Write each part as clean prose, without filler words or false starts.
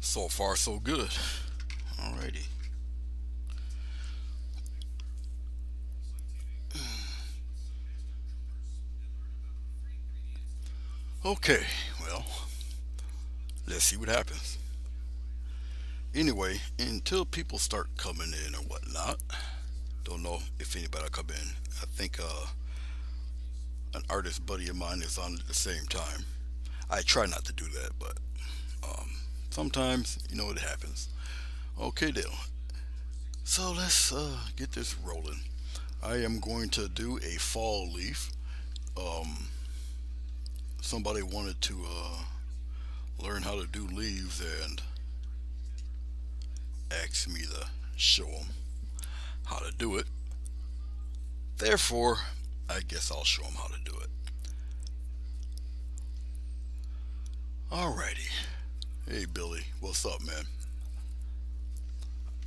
So far, so good. Alrighty. Okay, well, let's see what happens. Anyway, until people start coming in or whatnot, don't know if anybody will come in. I think an artist buddy of mine is on at the same time. I try not to do that, but um, sometimes, it happens. Okay, Dale. So let's get this rolling. I am going to do a fall leaf. Um, Somebody wanted to learn how to do leaves and asked me to show them how to do it. Therefore, I guess I'll show them how to do it. Alrighty. Hey, Billy. What's up, man?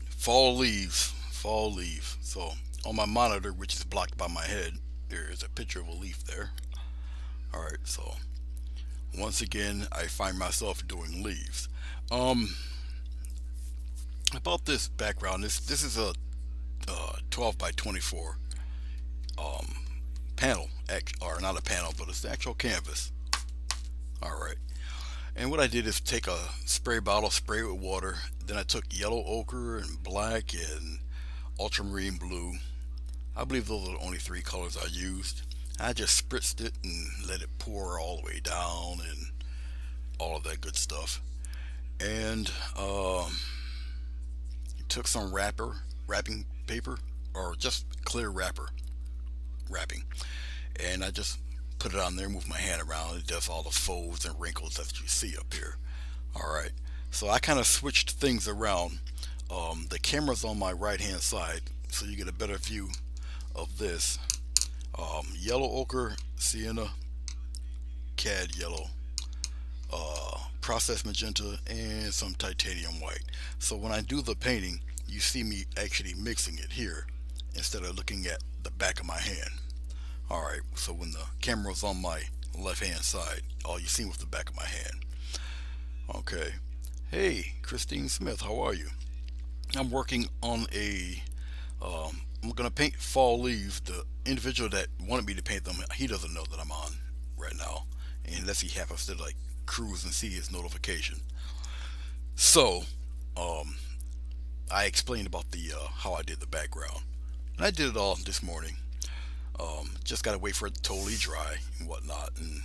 Fall leaves. Fall leaf. So, on my monitor, which is blocked by my head, there is a picture of a leaf there. Alright, so once again, I find myself doing leaves. Um, about this background, this is a 12 by 24 um, panel, or not a panel, but it's the actual canvas. All right. And what I did is take a spray bottle, spray it with water. Then I took yellow ochre and black and ultramarine blue. I believe those are the only three colors I used. I just spritzed it and let it pour all the way down and all of that good stuff. And took some wrapping paper, or just clear wrapping, and I just put it on there, move my hand around. It does all the folds and wrinkles that you see up here. All right. So I kind of switched things around. The camera's on my right hand side, so you get a better view of this. Yellow ochre, sienna, cad yellow, processed magenta, and some titanium white. So when I do the painting, you see me actually mixing it here instead of looking at the back of my hand. All right, so when the camera's on my left hand side, all you see was the back of my hand. Okay. Hey, Christine Smith, how are you? I'm working on I'm gonna paint fall leaves. The individual that wanted me to paint them, he doesn't know that I'm on right now, unless he happens to like cruise and see his notification. So, um, I explained about the how I did the background, and I did it all this morning. Just gotta wait for it to totally dry and whatnot, and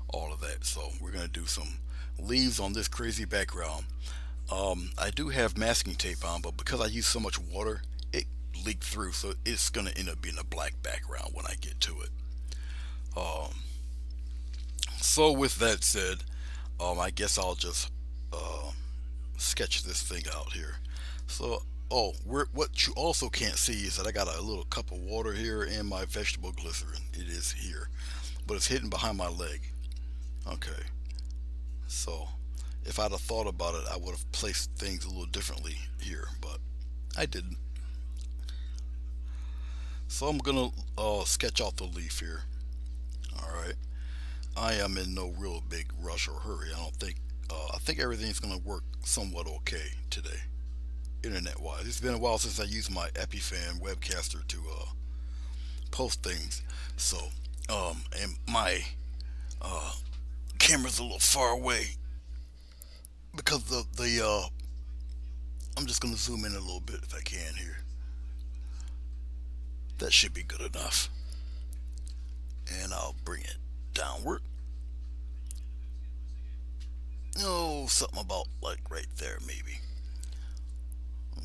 all of that. So we're gonna do some leaves on this crazy background. I do have masking tape on, but because I use so much water, it leaked through, so it's gonna end up being a black background when I get to it. Um, so with that said, I guess I'll just uh, sketch this thing out here. So, what you also can't see is that I got a little cup of water here and my vegetable glycerin. It is here, but it's hidden behind my leg. Okay, so if I'd have thought about it, I would have placed things a little differently here, but I didn't. So I'm gonna sketch out the leaf here. All right. I am in no real big rush or hurry. I don't think. I think everything's gonna work somewhat okay today, internet wise. It's been a while since I used my Epifan webcaster to post things. So, and my uh, camera's a little far away because the I'm just gonna zoom in a little bit if I can here. That should be good enough. And I'll bring it downward. Oh, something about like right there, maybe.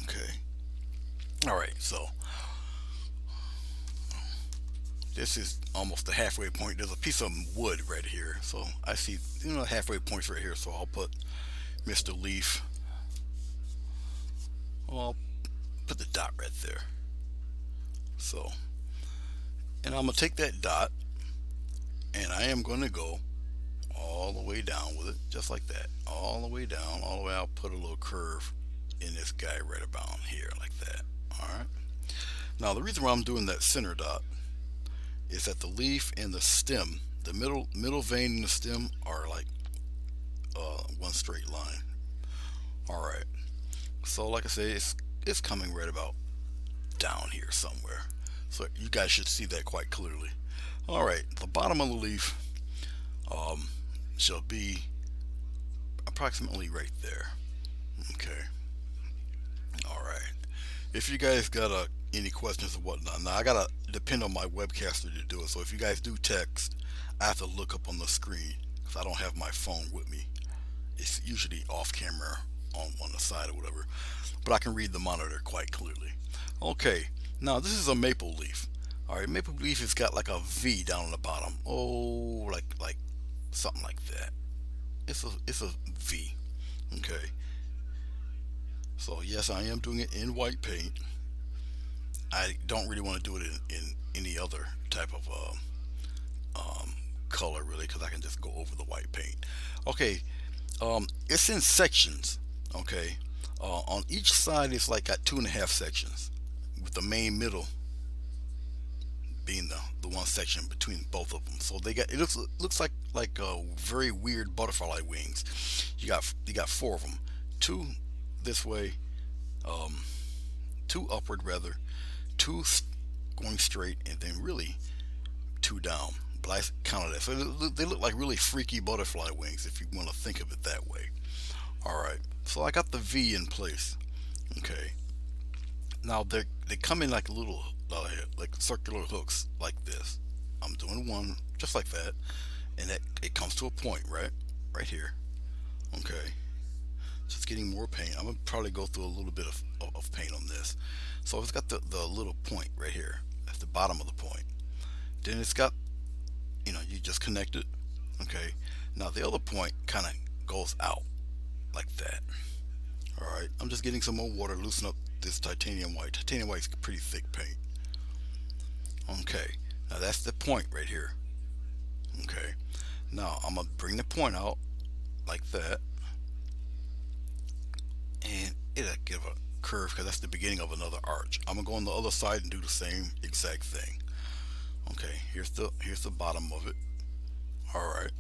Okay. All right. So this is almost the halfway point. There's a piece of wood right here, so I see halfway points right here. So I'll put Mr. Leaf. Well, I'll put the dot right there. So, and I'm gonna take that dot, and I am gonna go all the way down with it, just like that, all the way down, all the way. I'll put a little curve in this guy right about here, like that. All right. Now the reason why I'm doing that center dot is that the leaf and the stem, the middle vein and the stem are like one straight line. Alright, so like I said, it's coming right about down here somewhere. So you guys should see that quite clearly. Alright, the bottom of the leaf um, shall be approximately right there. Okay. Alright. If you guys got any questions or whatnot, now I gotta depend on my webcaster to do it. So if you guys do text, I have to look up on the screen because I don't have my phone with me. It's usually off camera on the side or whatever, but I can read the monitor quite clearly. Okay, now this is a maple leaf. All right, maple leaf has got like a V down on the bottom. Oh, like something like that. It's a V. Okay, so yes, I am doing it in white paint. I don't really want to do it in any other type of color really, because I can just go over the white paint. Okay, it's in sections. Okay, on each side it's like got 2.5 sections, with the main middle being the one section between both of them. So they got, it looks like very weird butterfly wings. You got four of them, two this way, um, two upward rather, two going straight, and then really two down. But I counted that, so they look like really freaky butterfly wings if you want to think of it that way. All right, so I got the V in place. Okay, now they come in like little like circular hooks like this. I'm doing one just like that, and it comes to a point right here. Okay, just getting more paint. I'm gonna probably go through a little bit of paint on this. So it's got the little point right here. That's the bottom of the point. Then it's got, you just connect it. Okay, now the other point kind of goes out like that. All right, I'm just getting some more water, loosen up this titanium white. Titanium white is pretty thick paint. Okay, now that's the point right here. Okay, now I'm gonna bring the point out like that, and it'll give a curve because that's the beginning of another arch. I'm gonna go on the other side and do the same exact thing. Okay, here's the bottom of it. All right.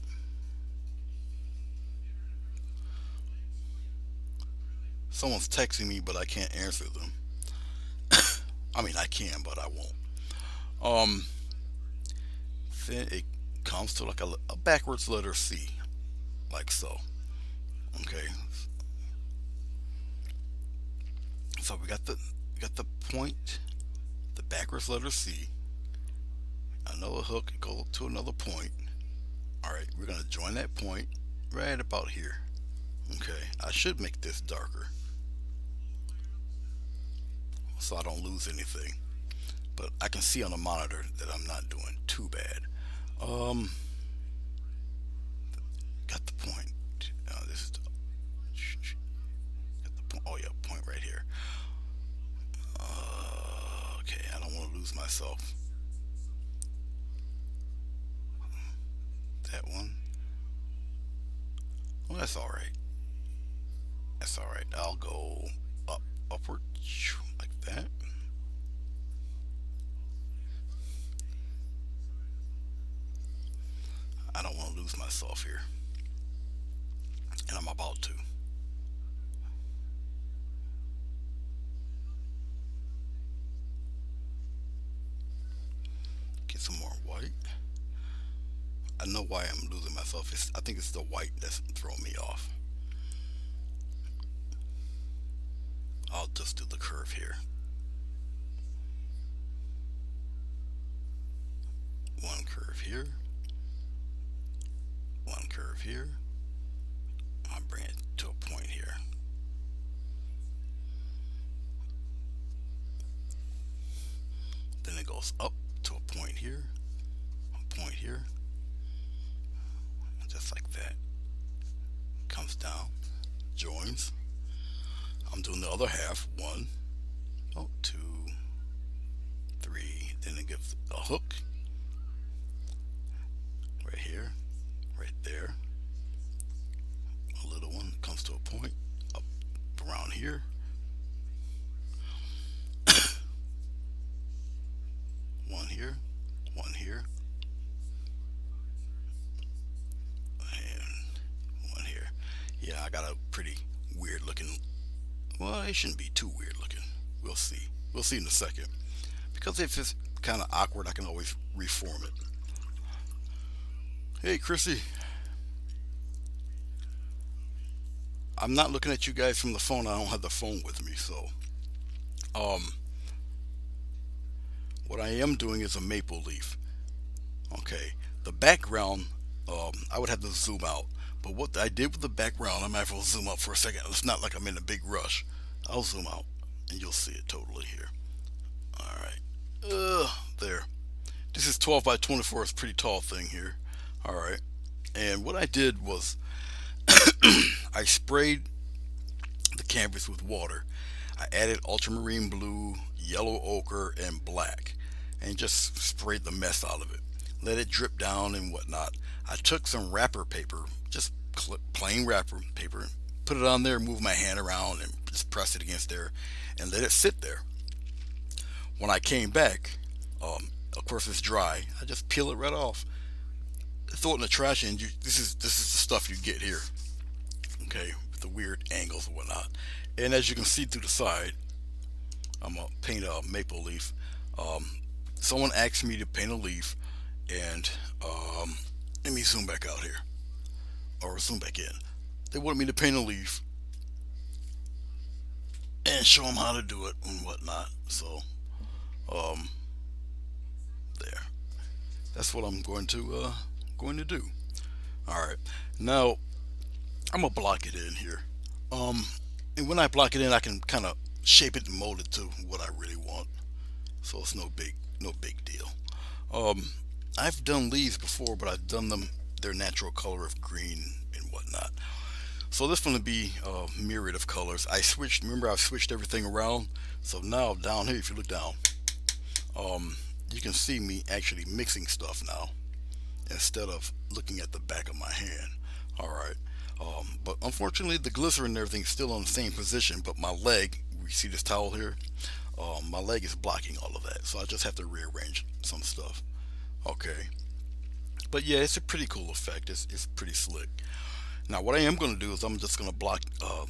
Someone's texting me, but I can't answer them. I mean, I can, but I won't. Um, then it comes to like a backwards letter C, like so. Okay, so we got the point, the backwards letter C, another hook, go to another point. All right, we're gonna join that point right about here. Okay, I should make this darker so I don't lose anything, but I can see on the monitor that I'm not doing too bad. Um, got the point. This is got the point. Oh yeah, point right here. Okay, I don't want to lose myself. That one. Well, that's all right. That's all right. I'll go upward, like that. I don't want to lose myself here, and I'm about to. Get some more white. I know why I'm losing myself. I think it's the white that's throwing me off. I'll just do the curve here. One curve here. One curve here. I'll bring it to a point here. Then it goes up to a point here. A point here. Just like that. Comes down. Joins. I'm doing the other half. One, oh, two, three. Then it gives a hook right here, right there. A little one comes to a point up around here. One here, one here, and one here. Yeah, I got a pretty weird looking. Well, it shouldn't be too weird looking. We'll see. We'll see in a second. Because if it's kind of awkward, I can always reform it. Hey, Chrissy. I'm not looking at you guys from the phone. I don't have the phone with me, so um, what I am doing is a maple leaf. Okay, the background, I would have to zoom out. But what I did with the background, I might as well zoom out for a second. It's not like I'm in a big rush. I'll zoom out, and you'll see it totally here. All right, there. This is 12 by 24. It's a pretty tall thing here. All right, and what I did was I sprayed the canvas with water. I added ultramarine blue, yellow ochre, and black, and just sprayed the mess out of it. Let it drip down and whatnot. I took some wrapper paper, just plain wrapper paper, put it on there, move my hand around, and just press it against there, and let it sit there. When I came back, of course it's dry. I just peel it right off, throw it in the trash, and this is the stuff you get here. Okay, with the weird angles and whatnot. And as you can see through the side, I'm gonna paint a maple leaf. Um, Someone asked me to paint a leaf, and let me zoom back out here, or zoom back in. They wanted me to paint a leaf and show them how to do it and whatnot. So, um, there. That's what I'm going to do. All right. Now I'm gonna block it in here. Um, and when I block it in, I can kind of shape it and mold it to what I really want. So it's no big deal. Um, I've done leaves before, but I've done them their natural color of green and whatnot. So this one to be a myriad of colors. I switched. Remember, I've switched everything around. So now down here, if you look down, you can see me actually mixing stuff now instead of looking at the back of my hand. All right. But unfortunately, the glycerin and everything's still on the same position. But my leg, you see this towel here? My leg is blocking all of that. So I just have to rearrange some stuff. Okay. But yeah, it's a pretty cool effect. It's pretty slick. Now what I am going to do is I'm just going to block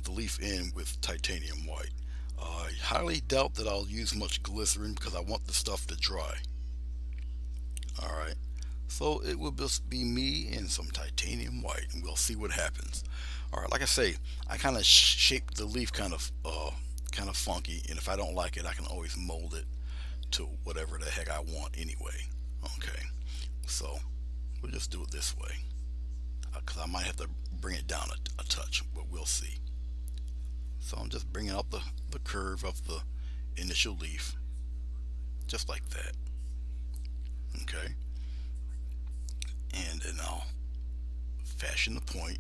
the leaf in with titanium white. I highly doubt that I'll use much glycerin because I want the stuff to dry. Alright, so it will just be me and some titanium white, and we'll see what happens. Alright, like I say, I kind of shaped the leaf kind of funky, and if I don't like it, I can always mold it to whatever the heck I want anyway. Okay, so we'll just do it this way, because I might have to bring it down a touch, but we'll see. So I'm just bringing up the curve of the initial leaf, just like that. Okay, and then I'll fashion the point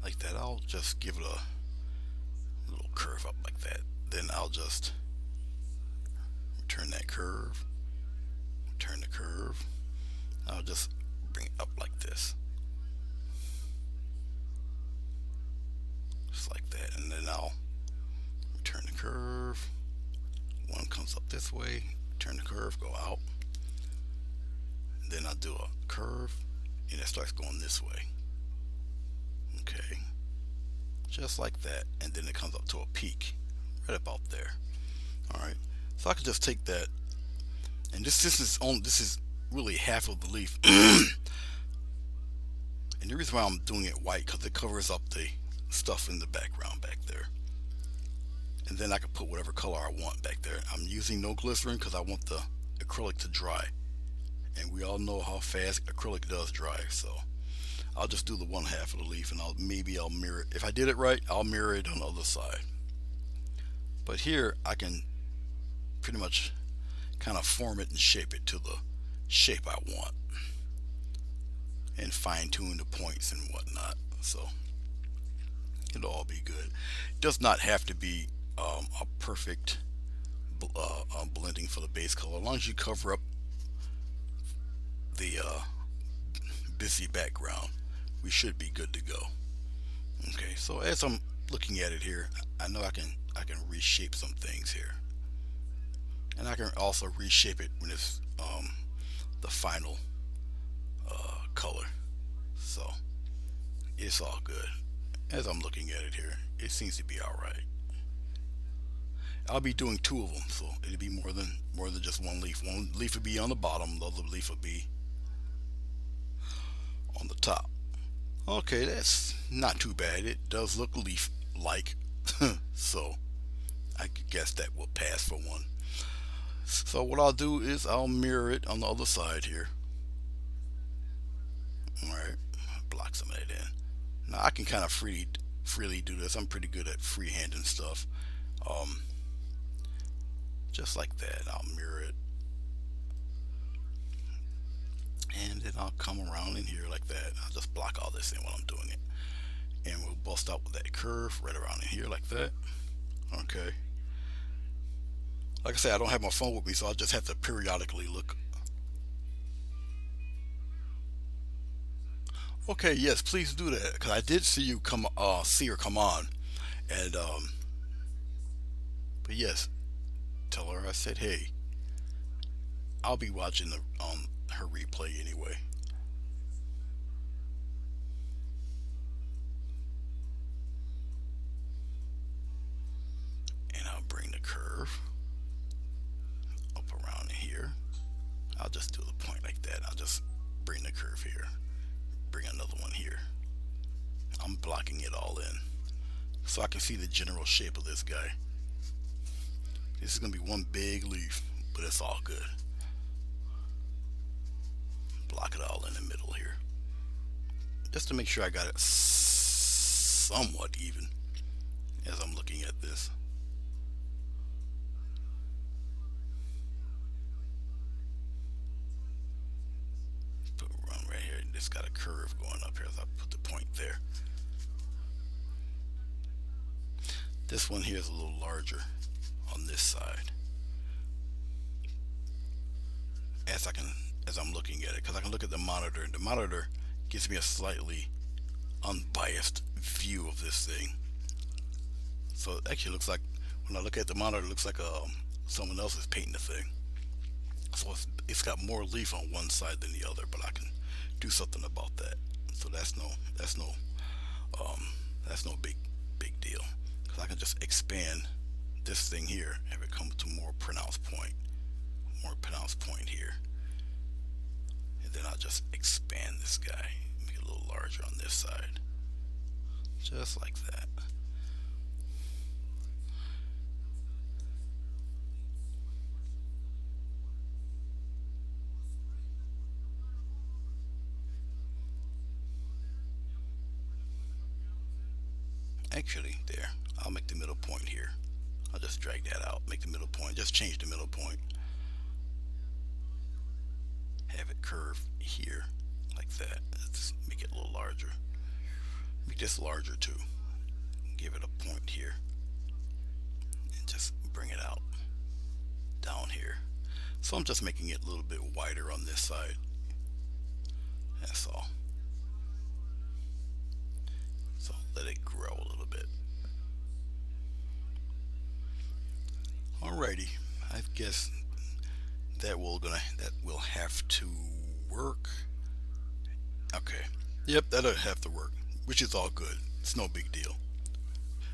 like that. I'll just give it a little curve up like that. Then I'll just return that curve, turn the curve. I'll just bring it up like this, just like that, and then I'll turn the curve. One comes up this way, turn the curve, go out. Then I'll do a curve, and it starts going this way. Okay, just like that, and then it comes up to a peak, right about there. All right, so I can just take that, and this is really half of the leaf. And the reason why I'm doing it white because it covers up the stuff in the background back there. And then I can put whatever color I want back there. I'm using no glycerin because I want the acrylic to dry. And we all know how fast acrylic does dry. So I'll just do the one half of the leaf, and I'll mirror it. If I did it right, I'll mirror it on the other side. But here I can pretty much kind of form it and shape it to the shape I want, and fine tune the points and whatnot. So it'll all be good. It does not have to be a perfect blending for the base color. As long as you cover up the busy background, we should be good to go. Okay, so as I'm looking at it here, I know I can reshape some things here, and I can also reshape it when it's the final color. So it's all good. As I'm looking at it here, it seems to be alright. I'll be doing two of them, so it'll be more than just one leaf. One leaf will be on the bottom, the other leaf will be on the top. Okay, that's not too bad. It does look leaf-like, so I guess that will pass for one. So what I'll do is I'll mirror it on the other side here. All right, block some of that in. Now I can kind of freely do this. I'm pretty good at freehanding stuff. Um, just like that. I'll mirror it, and then I'll come around in here like that. I'll just block all this in while I'm doing it, and we'll bust out with that curve right around in here like that. Okay. Like I said, I don't have my phone with me, so I'll just have to periodically look. Okay, yes, please do that because I did see you see her come on, and but yes, tell her I said hey. I'll be watching her replay anyway, and I'll bring the curve up around here. I'll just do the point like that. I'll just bring the curve here, bring another one here. I'm blocking it all in so I can see the general shape of this guy. This is gonna be one big leaf, but it's all good. Block it all in the middle here, just to make sure I got it somewhat even as I'm looking at this. Put one right here. It's got a curve going up here, so I put the point there. This one here is a little larger on this side. As I can, as I'm looking at it, because I can look at the monitor, and the monitor gives me a slightly unbiased view of this thing. So it actually looks like, when I look at the monitor, it looks like someone else is painting the thing. So it's got more leaf on one side than the other, but I can do something about that. So um, that's no big deal, because I can just expand this thing here, have it come to more pronounced point here, and then I'll just expand this guy, make it a little larger on this side, just like that. Actually, there, I'll make the middle point here. I'll just drag that out, make the middle point, just change the middle point, have it curve here like that. Let's make it a little larger, make this larger too, give it a point here, and just bring it out down here. So I'm just making it a little bit wider on this side, that's all. So let it grow a little bit. Alrighty, I guess that will have to work. Okay, yep, that'll have to work, which is all good. It's no big deal,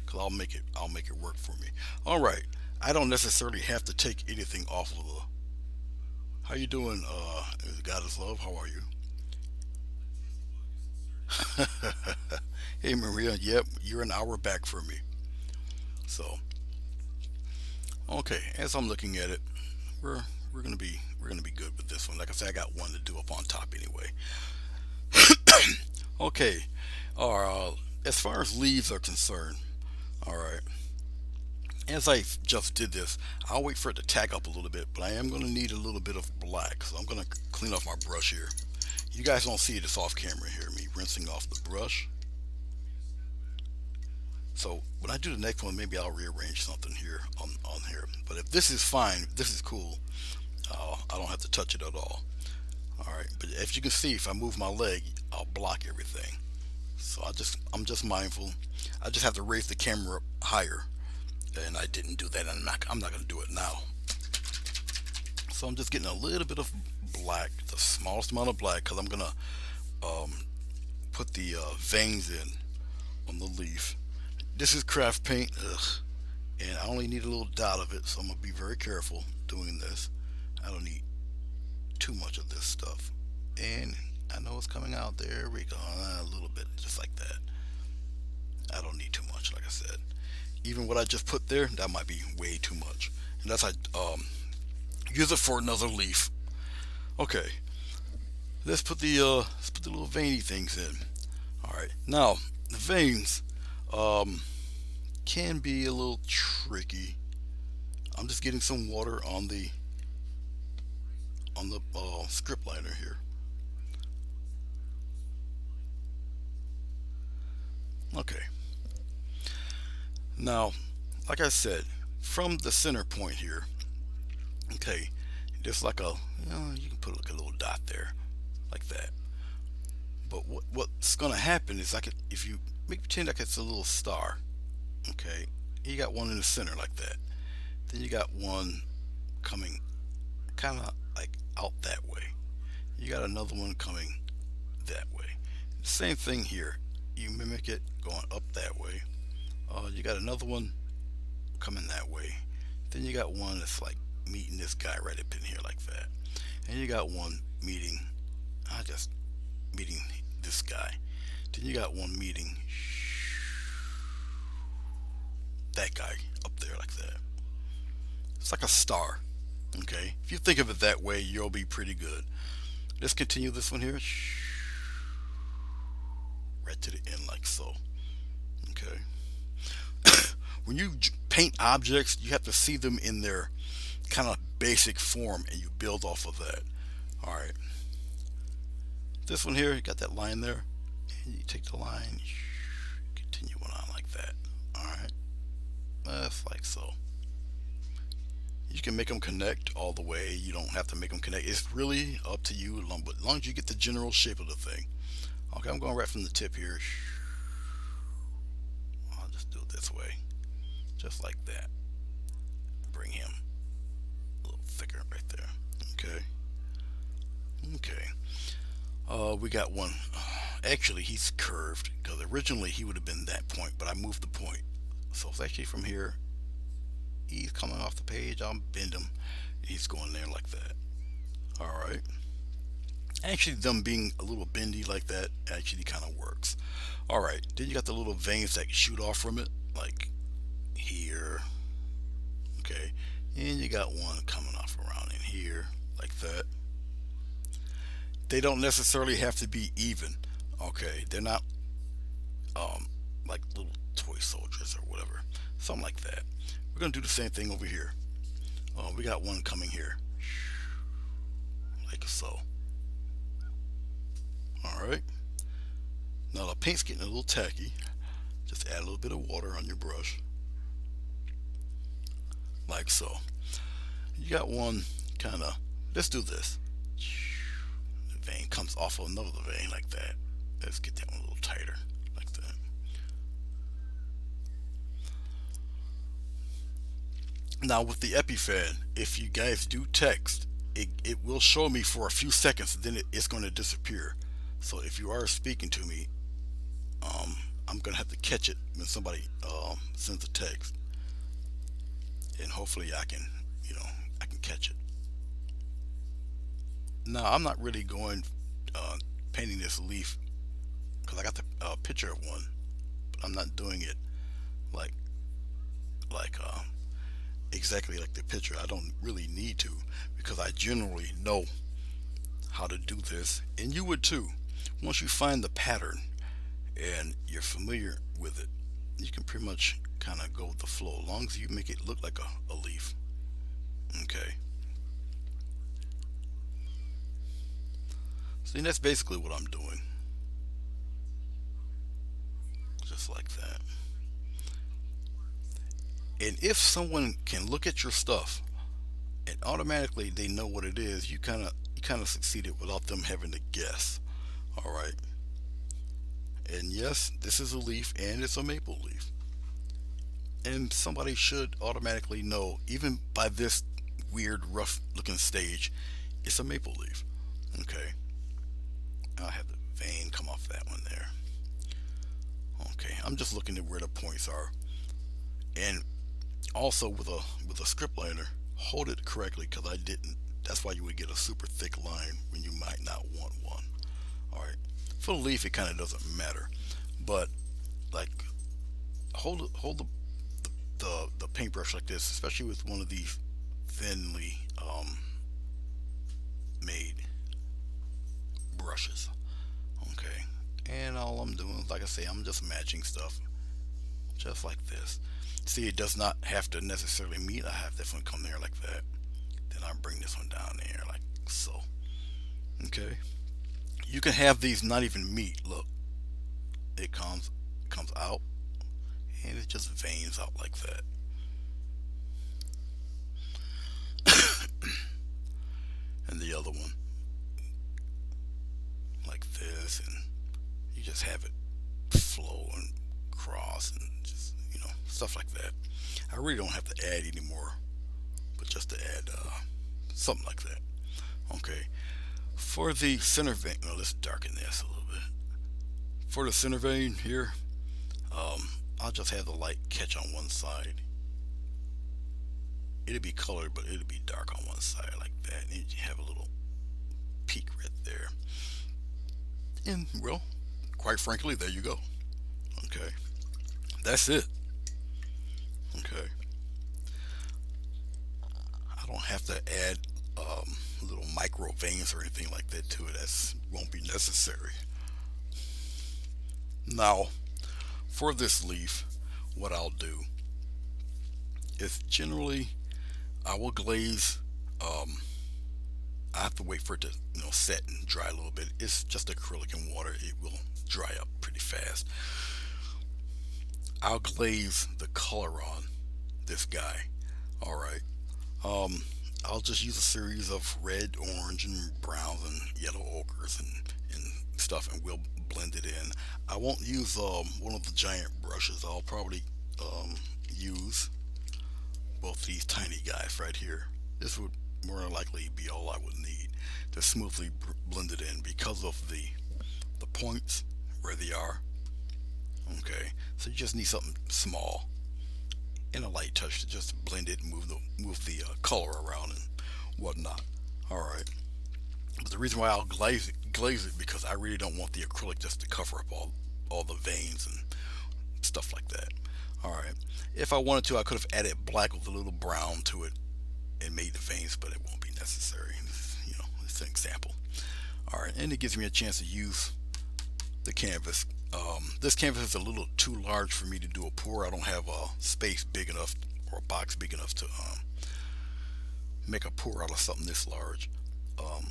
cause I'll make it work for me. All right, I don't necessarily have to take anything off of the. How you doing, God is love? How are you? Hey Maria, yep, you're an hour back from me. So okay, as I'm looking at it, we're we're gonna be good with this one. Like I said, I got one to do up on top anyway. Okay, as far as leaves are concerned, all right. As I just did this, I'll wait for it to tack up a little bit, but I am going to need a little bit of black, so I'm going to clean off my brush here. You guys don't see it, it's off camera here, me rinsing off the brush. So when I do the next one, maybe I'll rearrange something here on here. But if this is fine, if this is cool, I don't have to touch it at all. All right, but as you can see, if I move my leg, I'll block everything. So I'm just mindful. I just have to raise the camera up higher, and I didn't do that. I'm not going to do it now. So I'm just getting a little bit of black, the smallest amount of black, because I'm going to put the veins in on the leaf. This is craft paint, ugh, and I only need a little dot of it, so I'm gonna be very careful doing this. I don't need too much of this stuff, and I know it's coming out. There we go, a little bit, just like that. I don't need too much, like I said. Even what I just put there, that might be way too much, and that's I use it for another leaf. Okay, let's put the little veiny things in. All right, now the veins um, can be a little tricky. I'm just getting some water on the script liner here. Okay, now like I said, from the center point here, okay, just like a, you can put like a little dot there, like that. But what's gonna happen is, like, if you make pretend like it's a little star, okay, you got one in the center like that. Then you got one coming kind of like out that way. You got another one coming that way. Same thing here. You mimic it going up that way. You got another one coming that way. Then you got one that's like meeting this guy right up in here like that. And you got one meeting, I just meeting this guy. Then you got one meeting that guy up there like that. It's like a star. Okay, if you think of it that way, you'll be pretty good. Let's continue this one here. Right to the end, like so. Okay. When you paint objects, you have to see them in their kind of basic form, and you build off of that. All right. This one here, you got that line there, and you take the line, continue on like that. All right. That's like so. You can make them connect all the way. You don't have to make them connect. It's really up to you, but as long as you get the general shape of the thing. Okay, I'm going right from the tip here. I'll just do it this way, just like that. Bring him a little thicker right there. Okay. Okay. We got one. Actually, he's curved because originally he would have been that point, but I moved the point. So it's actually from here. He's coming off the page. I'll bend him. He's going there like that. All right. Actually, them being a little bendy like that actually kind of works. All right. Then you got the little veins that shoot off from it, like here. Okay. And you got one coming off around in here, like that. They don't necessarily have to be even. Okay. They're not like little toy soldiers or whatever. Something like that. We're going to do the same thing over here. We got one coming here, like so. Alright. Now the paint's getting a little tacky. Just add a little bit of water on your brush, like so. You got one kind of, let's do this. The vein comes off of another vein like that. Let's get that one a little tighter, like that. Now with the EpiFan, if you guys do text, it will show me for a few seconds, then it's going to disappear. So if you are speaking to me, I'm going to have to catch it when somebody sends a text. And hopefully I can, I can catch it. Now I'm not really going painting this leaf because I got the picture of one, but I'm not doing it like like exactly like the picture. I don't really need to because I generally know how to do this, and you would too. Once you find the pattern and you're familiar with it, you can pretty much kind of go with the flow as long as you make it look like a leaf. Okay. See, that's basically what I'm doing. Just like that. And if someone can look at your stuff and automatically they know what it is, you kind of succeeded without them having to guess. All right. And yes, this is a leaf and it's a maple leaf. And somebody should automatically know, even by this weird, rough looking stage, it's a maple leaf. Okay. I'll have the vein come off that one there. Okay, I'm just looking at where the points are. And also with a script liner, hold it correctly, because I didn't. That's why you would get a super thick line when you might not want one. All right. For the leaf, it kind of doesn't matter, but like hold the paintbrush like this, especially with one of these thinly made brushes. Okay. And all I'm doing, like I say, I'm just matching stuff just like this. See, it does not have to necessarily meet. I have this one come there like that. Then I bring this one down there like so. Okay. You can have these not even meet. Look, it comes out, and it just veins out like that. And the other one like this, and you just have it flow and cross and just stuff like that. I really don't have to add anymore, but just to add something like that. Okay. For the center vein, well, let's darken this a little bit. For the center vein here, I'll just have the light catch on one side. It'll be colored, but it'll be dark on one side like that. And you have a little peak right there. And well, quite frankly, there you go. Okay, that's it. Okay, I don't have to add little micro veins or anything like that to it. That won't be necessary. Now, for this leaf, what I'll do is generally I will glaze. I have to wait for it to set and dry a little bit. It's just acrylic and water. It will dry up pretty fast. I'll glaze the color on this guy. All right. Um, I'll just use a series of red, orange, and browns and yellow ochres and stuff, and we'll blend it in. I won't use one of the giant brushes. I'll probably use both these tiny guys right here. This would more than likely be all I would need to smoothly blend it in because of the points where they are. Okay, so you just need something small and a light touch to just blend it and move the color around and whatnot. All right, but the reason why I'll glaze it because I really don't want the acrylic just to cover up all the veins and stuff like that. All right, if I wanted to, I could have added black with a little brown to it and made the veins, but it won't be necessary. It's an example. All right, and it gives me a chance to use the canvas. This canvas is a little too large for me to do a pour. I don't have a space big enough or a box big enough to make a pour out of something this large. Um,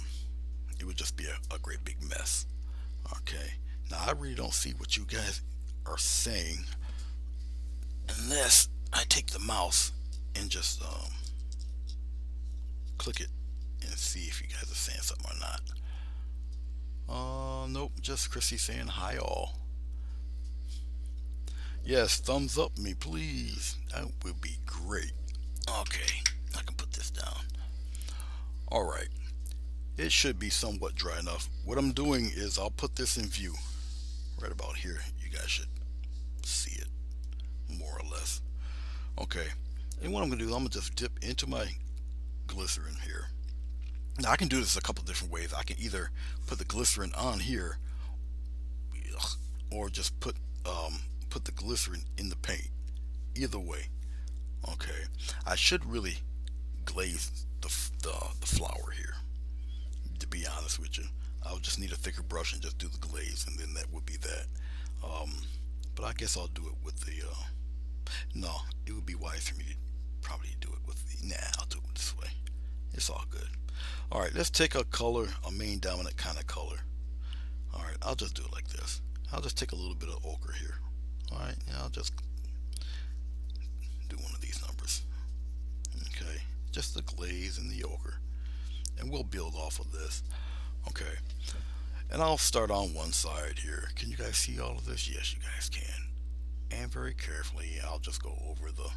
it would just be a great big mess. Okay, now I really don't see what you guys are saying unless I take the mouse and just click it and see if you guys are saying something or not. Nope, just Chrissy saying hi all. Yes, thumbs up me, please. That would be great. Okay, I can put this down. All right, it should be somewhat dry enough. What I'm doing is I'll put this in view right about here. You guys should see it more or less. Okay, and what I'm gonna do is I'm gonna just dip into my glycerin here. Now I can do this a couple different ways. I can either put the glycerin on here, or just put the glycerin in the paint. Either way, okay. I should really glaze the flower here. To be honest with you, I'll just need a thicker brush and just do the glaze, and then that would be that. Um, but I guess I'll do it with the. No, it would be wise for me to probably do it with the. Nah, I'll do it this way. It's all good. All right, let's take a color, a main dominant kind of color. All right, I'll just do it like this. I'll just take a little bit of ochre here. All right, and I'll just do one of these numbers. Okay, just the glaze and the ochre, and we'll build off of this. Okay, and I'll start on one side here. Can you guys see all of this? Yes, you guys can. And very carefully, I'll just go over the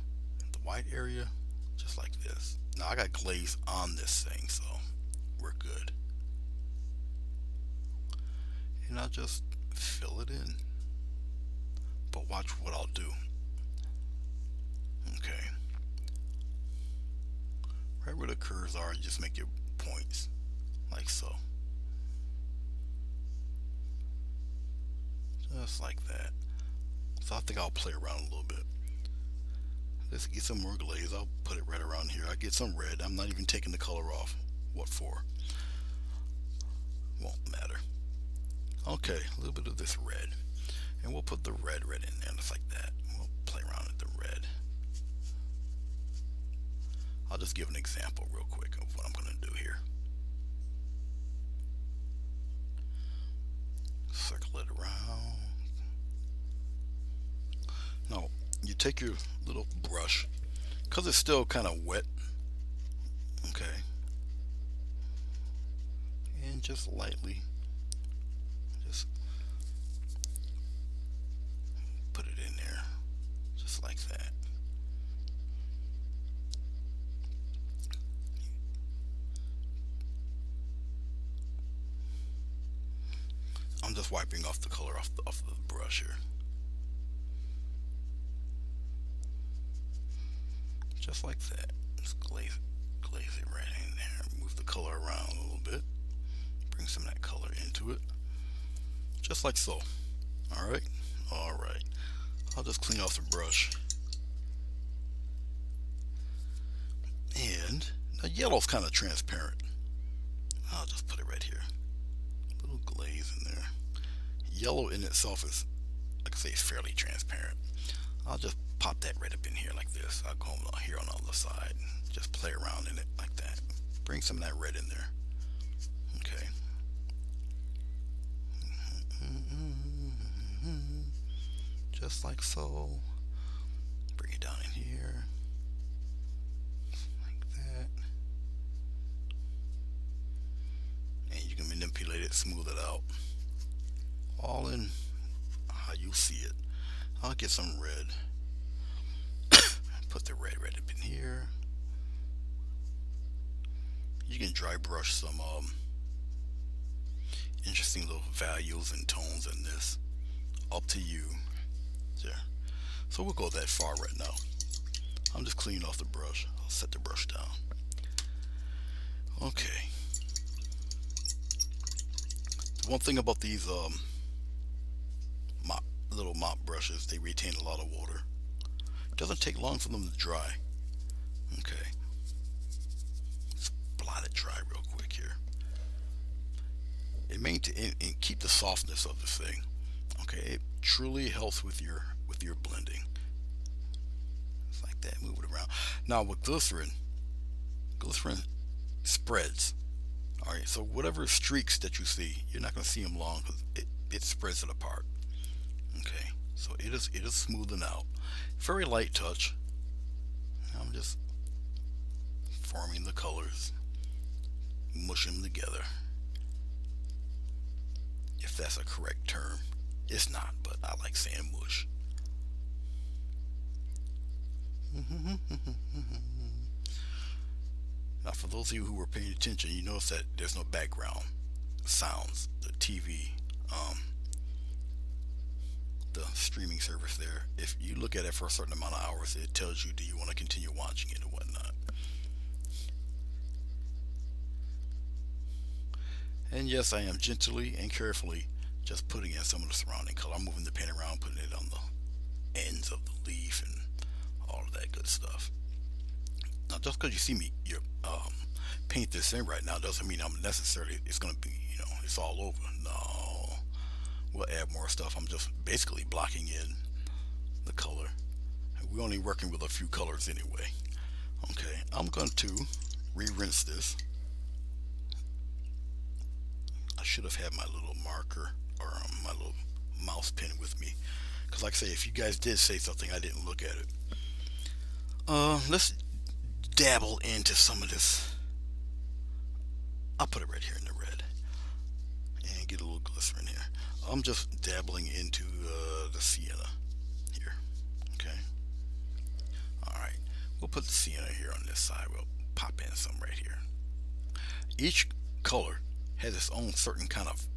white area, just like this. Now I got glaze on this thing, so we're good. And I'll just fill it in. But watch what I'll do. Okay, right where the curves are, just make your points like so, just like that. So I think I'll play around a little bit. Let's get some more glaze. I'll put it right around here. I get some red. I'm not even taking the color off. What for? Won't matter. Okay, a little bit of this red, and we'll put the red in there, just like that. We'll play around with the red. I'll just give an example real quick of what I'm going to do here. Circle it around. Now, you take your little brush, because it's still kind of wet, okay, and just lightly just put it in there, just like that. I'm just wiping off the color off the brush here. Just like that. Just glaze it right in there. Move the color around a little bit. Bring some of that color into it. Just like so. Alright? Alright. I'll just clean off the brush. And the yellow's kind of transparent. I'll just put it right here. A little glaze in there. Yellow in itself is, like I say, it's fairly transparent. I'll just pop that right up in here like this. I'll go here on the other side. Just play around in it like that. Bring some of that red in there. Okay. Just like so. Bring it down in here. Like that. And you can manipulate it, smooth it out. All in how you see it. I'll get some red. Put the red right up in here. You can dry brush some interesting little values and tones in this. Up to you. There. So we'll go that far right now. I'm just cleaning off the brush. I'll set the brush down. Okay. One thing about these little mop brushes, they retain a lot of water. It doesn't take long for them to dry. Okay. Let's blot it dry real quick here. It maintain and keep the softness of this thing. Okay, it truly helps with your blending. Just like that, move it around. Now with glycerin spreads. All right, so whatever streaks that you see, you're not going to see them long because it spreads it apart. Okay, so it is smoothing out. Very light touch. I'm just forming the colors, mushing them together. If that's a correct term. It's not, but I like saying mush. Now for those of you who were paying attention, you notice that there's no background sounds. The TV, the streaming service there, if you look at it for a certain amount of hours, it tells you, do you want to continue watching it or whatnot. And yes, I am gently and carefully just putting in some of the surrounding color. I'm moving the pen around, putting it on the ends of the leaf and all of that good stuff. Now just because you see me paint this in right now doesn't mean I'm necessarily it's going to be, it's all over. No, we'll add more stuff. I'm just basically blocking in the color. We're only working with a few colors anyway. Okay, I'm going to re-rinse this. I should have had my little marker or my little mouse pen with me, because like I say, if you guys did say something, I didn't look at it. Let's dabble into some of this. I'll put it right here in the red and get a little glycerin here. I'm just dabbling into the sienna here. Okay, alright, we'll put the sienna here on this side. We'll pop in some right here. Each color has its own certain kind of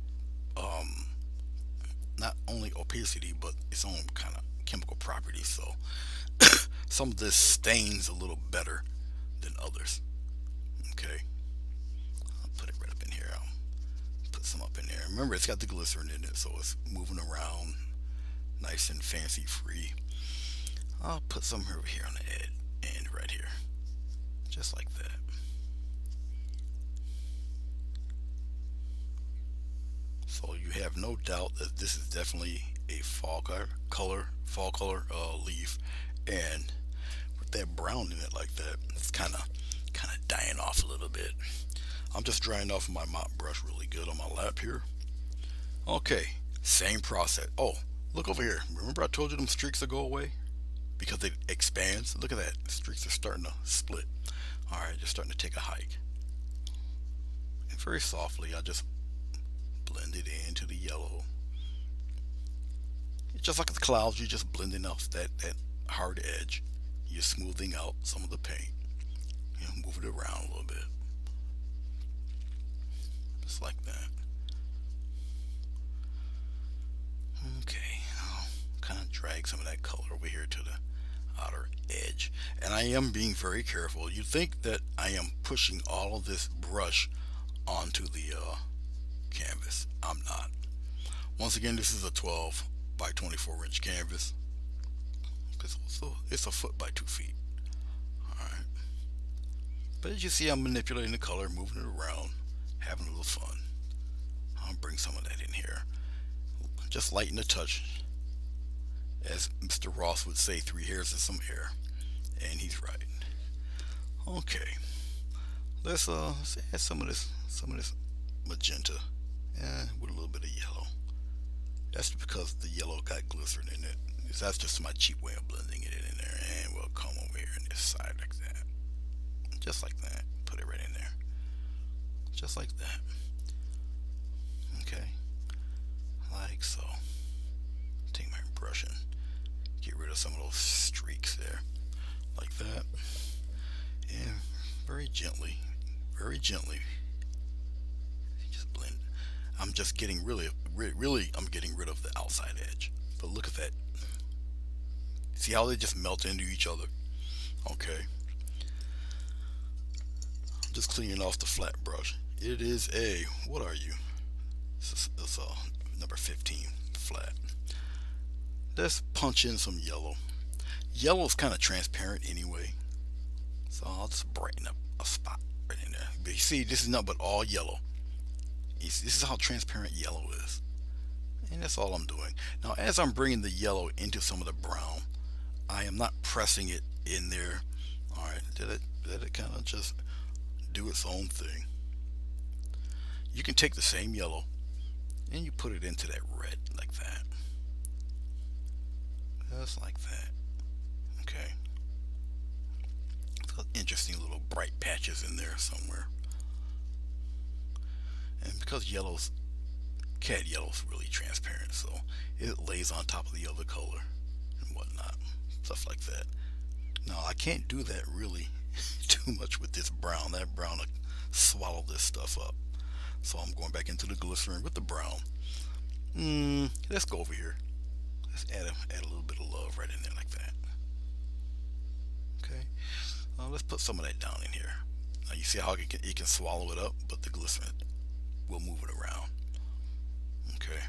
not only opacity but its own kind of properties. So some of this stains a little better than others. Okay, I'll put it right up in here. I'll put some up in there. Remember, it's got the glycerin in it, so it's moving around nice and fancy free. I'll put some over here on the end right here, just like that. So you have no doubt that this is definitely a fall color leaf, and with that brown in it like that, it's kind of dying off a little bit. I'm just drying off my mop brush really good on my lap here. Okay, same process. Oh, look over here. Remember I told you them streaks will go away because it expands? Look at that. The streaks are starting to split. Alright, just starting to take a hike. And very softly, I just blend it into the yellow. It's just like the clouds, you're just blending off that hard edge. You're smoothing out some of the paint. You know, move it around a little bit. Just like that. Okay, I'll kind of drag some of that color over here to the outer edge. And I am being very careful. You think that I am pushing all of this brush onto the canvas. I'm not. Once again, this is a 12 by 24 inch canvas. It's a foot by 2 feet. Alright. But as you see, I'm manipulating the color, moving it around, having a little fun. I'll bring some of that in here. Just lighten the touch. As Mr. Ross would say, 3 hairs and some air. And he's right. Okay. Let's add some of this magenta. With a little bit of yellow. That's because the yellow got glycerin in it. That's just my cheap way of blending it in there. And we'll come over here on this side like that. Just like that. Put it right in there. Just like that. Okay. Like so. Take my brush and get rid of some of those streaks there. Like that. And very gently. Just blend. I'm just getting I'm getting rid of the outside edge. But look at that. See how they just melt into each other? Okay. I'm just cleaning off the flat brush. It is a, what are you? It's number 15 flat. Let's punch in some yellow. Yellow is kind of transparent anyway. So I'll just brighten up a spot right in there. But you see, this is nothing but all yellow. This is how transparent yellow is. And that's all I'm doing. Now as I'm bringing the yellow into some of the brown, I am not pressing it in there. Alright, let it kind of just do its own thing. You can take the same yellow and you put it into that red like that. Just like that. Okay. It's got interesting little bright patches in there somewhere. And because cat yellow's really transparent, so it lays on top of the other color and whatnot, stuff like that. Now I can't do that really too much with this brown. That brown will swallow this stuff up. So I'm going back into the glycerin with the brown. Let's go over here. Let's add a little bit of love right in there like that. Okay. Let's put some of that down in here. Now you see how it can swallow it up, but the glycerin will move it around. Okay.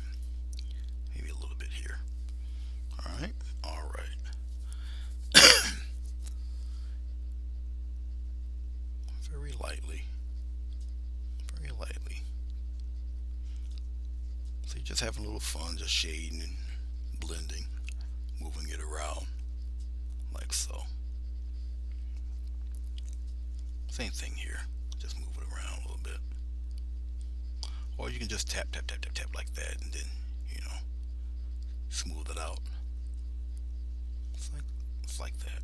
Maybe a little bit here. Alright. Very lightly. So you're just having a little fun, just shading and blending, moving it around like so. Same thing here. Just move it around a little bit. Or you can just tap like that and then, smooth it out. It's like that.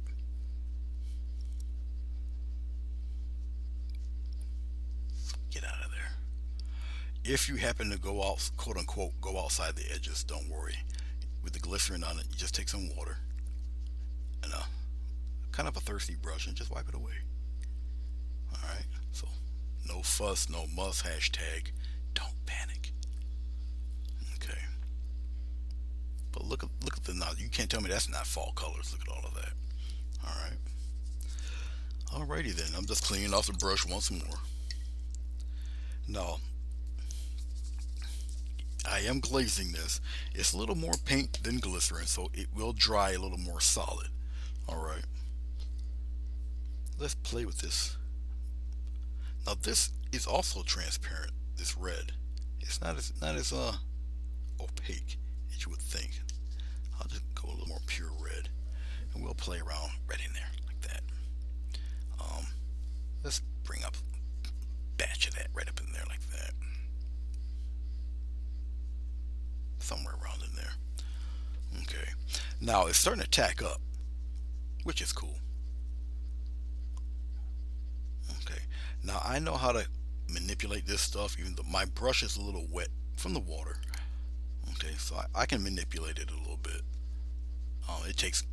Get out of there. If you happen to go out, quote unquote, go outside the edges, don't worry. With the glycerin on it, you just take some water and kind of a thirsty brush and just wipe it away. Alright, so no fuss, no muss, hashtag don't panic. Okay. But look at the now. You can't tell me that's not fall colors. Look at all of that. All right. Alrighty then. I'm just cleaning off the brush once more. Now I am glazing this. It's a little more paint than glycerin, so it will dry a little more solid. All right. Let's play with this. Now this is also transparent. This red. It's not as opaque as you would think. I'll just go a little more pure red, and we'll play around right in there like that. Um, let's bring up a batch of that right up in there like that, somewhere around in there. Okay. Now it's starting to tack up, which is cool. Okay. Now I know how to manipulate this stuff, even though my brush is a little wet from the water. Okay, so I can manipulate it a little bit. It takes,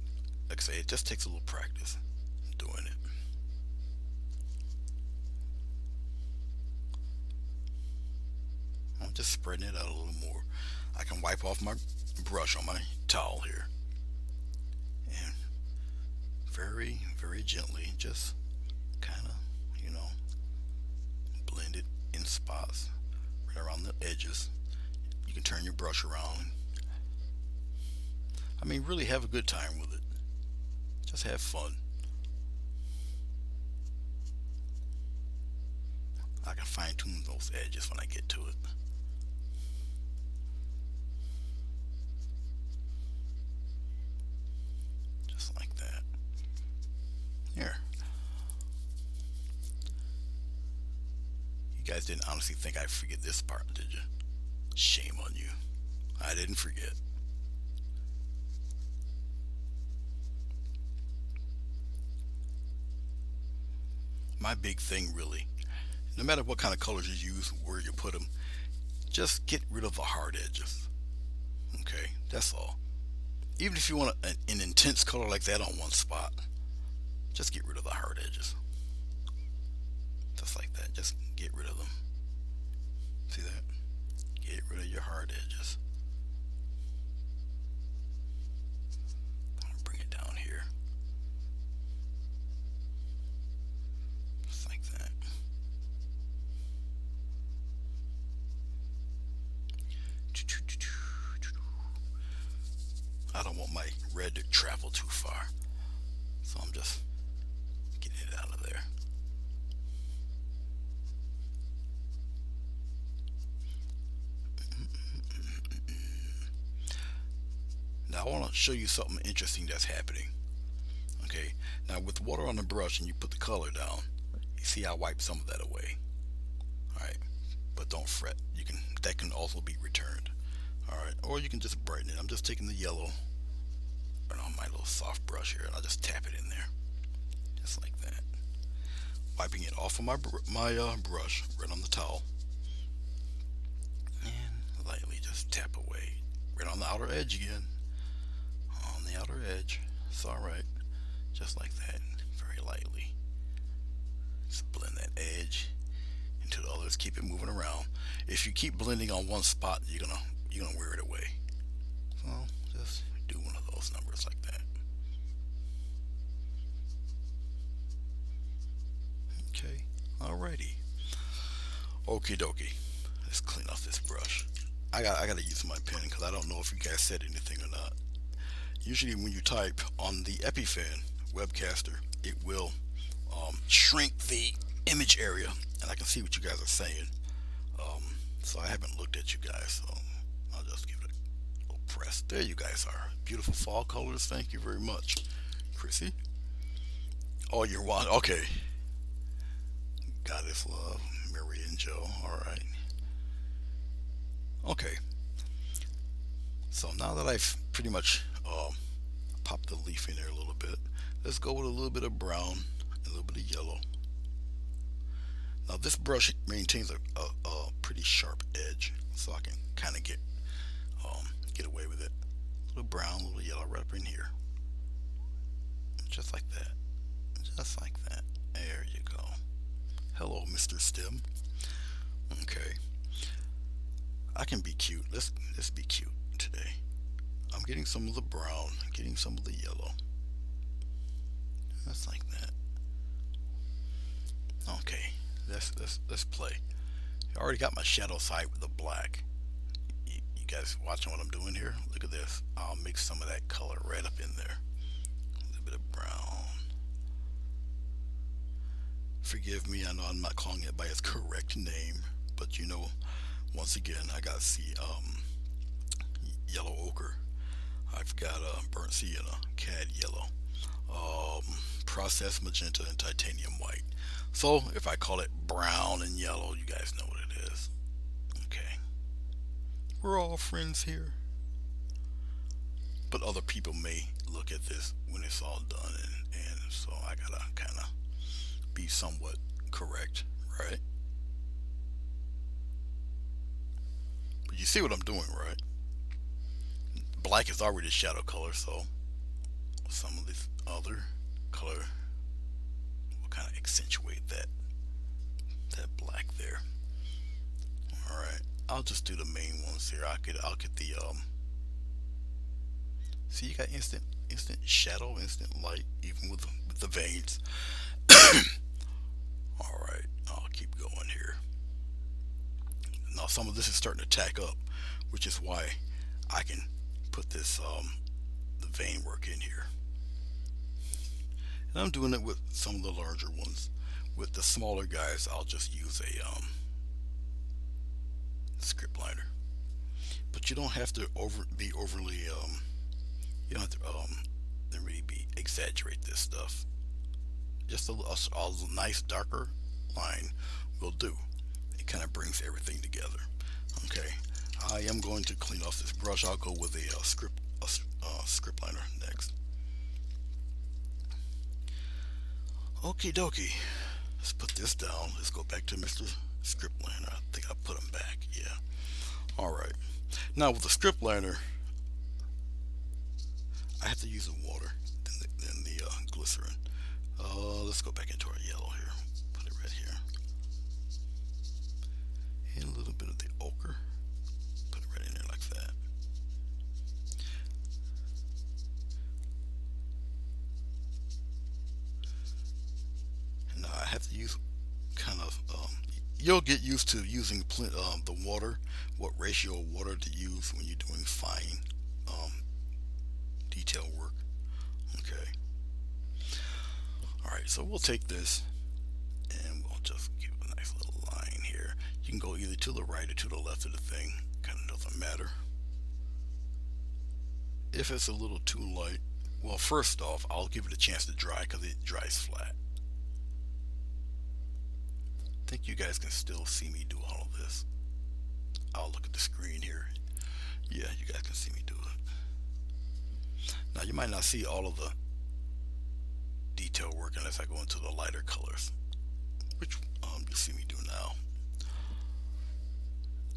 like I say, it just takes a little practice doing it. I'm just spreading it out a little more. I can wipe off my brush on my towel here, and very, very gently, just kind of, you know, blend it in spots right around the edges. You can turn your brush around. I mean, really have a good time with it. Just have fun. I can fine tune those edges when I get to it. Just like that. Here. You guys didn't honestly think I'd forget this part, did you? Shame on you. I didn't forget. My big thing really, no matter what kind of colors you use, where you put them, just get rid of the hard edges. Okay, that's all. Even if you want an intense color like that on one spot, just get rid of the hard edges. Just like that, just get rid of them. See that? Get rid of your hard edges. I'll bring it down here. Just like that. I don't want my red to travel too far, so I'm just getting it out of there. Now I want to show you something interesting that's happening. Okay, now with water on the brush and you put the color down, you see I wipe some of that away. Alright, but don't fret. That can also be returned. Alright, or you can just brighten it. I'm just taking the yellow and on my little soft brush here, and I'll just tap it in there. Just like that. Wiping it off of my brush right on the towel. And lightly just tap away. Right on the outer edge again. On the outer edge. It's alright. Just like that. Very lightly. Just blend that edge into the others. Keep it moving around. If you keep blending on one spot, you're gonna wear it away. So just do one of those numbers like that. Okay. Alrighty. Okie dokie. Let's clean off this brush. I gotta use my pen because I don't know if you guys said anything or not. Usually when you type on the EpiFan webcaster, it will shrink the image area, and I can see what you guys are saying. So I haven't looked at you guys, so I'll just give it a little press. There you guys are. Beautiful fall colors. Thank you very much, Chrissy. Oh, you're watching. Okay. Goddess Love, Mary and Joe. All right. Okay. So now that I've pretty much popped the leaf in there a little bit, let's go with a little bit of brown and a little bit of yellow. Now this brush maintains a pretty sharp edge, so I can kind of get away with it. A little brown, a little yellow right up in here. Just like that. Just like that. There you go. Hello, Mr. Stem. Okay. I can be cute. Let's be cute today. I'm getting some of the brown, getting some of the yellow. That's like that. Okay, let's play. I already got my shadow side with the black. You guys watching what I'm doing here? Look at this. I'll mix some of that color right up in there. A little bit of brown. Forgive me, I know I'm not calling it by its correct name, but once again, I got yellow ochre. I've got burnt sienna, cad yellow, um, processed magenta, and titanium white. So if I call it brown and yellow, you guys know what it is. Okay, we're all friends here. But other people may look at this when it's all done, and so I gotta kind of be somewhat correct, right? But you see what I'm doing, right? Black is already shadow color, so some of this other color will kind of accentuate that black there. All right, I'll just do the main ones here. I'll get the see, you got instant shadow, instant light, even with the veins. All right, I'll keep going here. Now some of this is starting to tack up, which is why I can put this the vein work in here. And I'm doing it with some of the larger ones. With the smaller guys, I'll just use a script liner. But you don't have to be overly you don't have to really be exaggerate this stuff. Just a nice darker line will do. It kind of brings everything together. Okay, I am going to clean off this brush. I'll go with a script liner next. Okie dokie. Let's put this down. Let's go back to Mr. Script Liner. I think I put him back. Yeah. All right. Now with the script liner, I have to use the water than the glycerin. Let's go back into our yellow here. Put it right here. And a little bit of the ochre. Put it right in there like that. And now I have to use kind of, you'll get used to using the water, what ratio of water to use when you're doing fine detail work. Okay. Alright, so we'll take this and we'll just give a nice little line here. You can go either to the right or to the left of the thing. Kind of doesn't matter. If it's a little too light, well, first off, I'll give it a chance to dry because it dries flat. I think you guys can still see me do all of this. I'll look at the screen here. Yeah, you guys can see me do it. Now you might not see all of the detail work unless I go into the lighter colors, which you see me do now.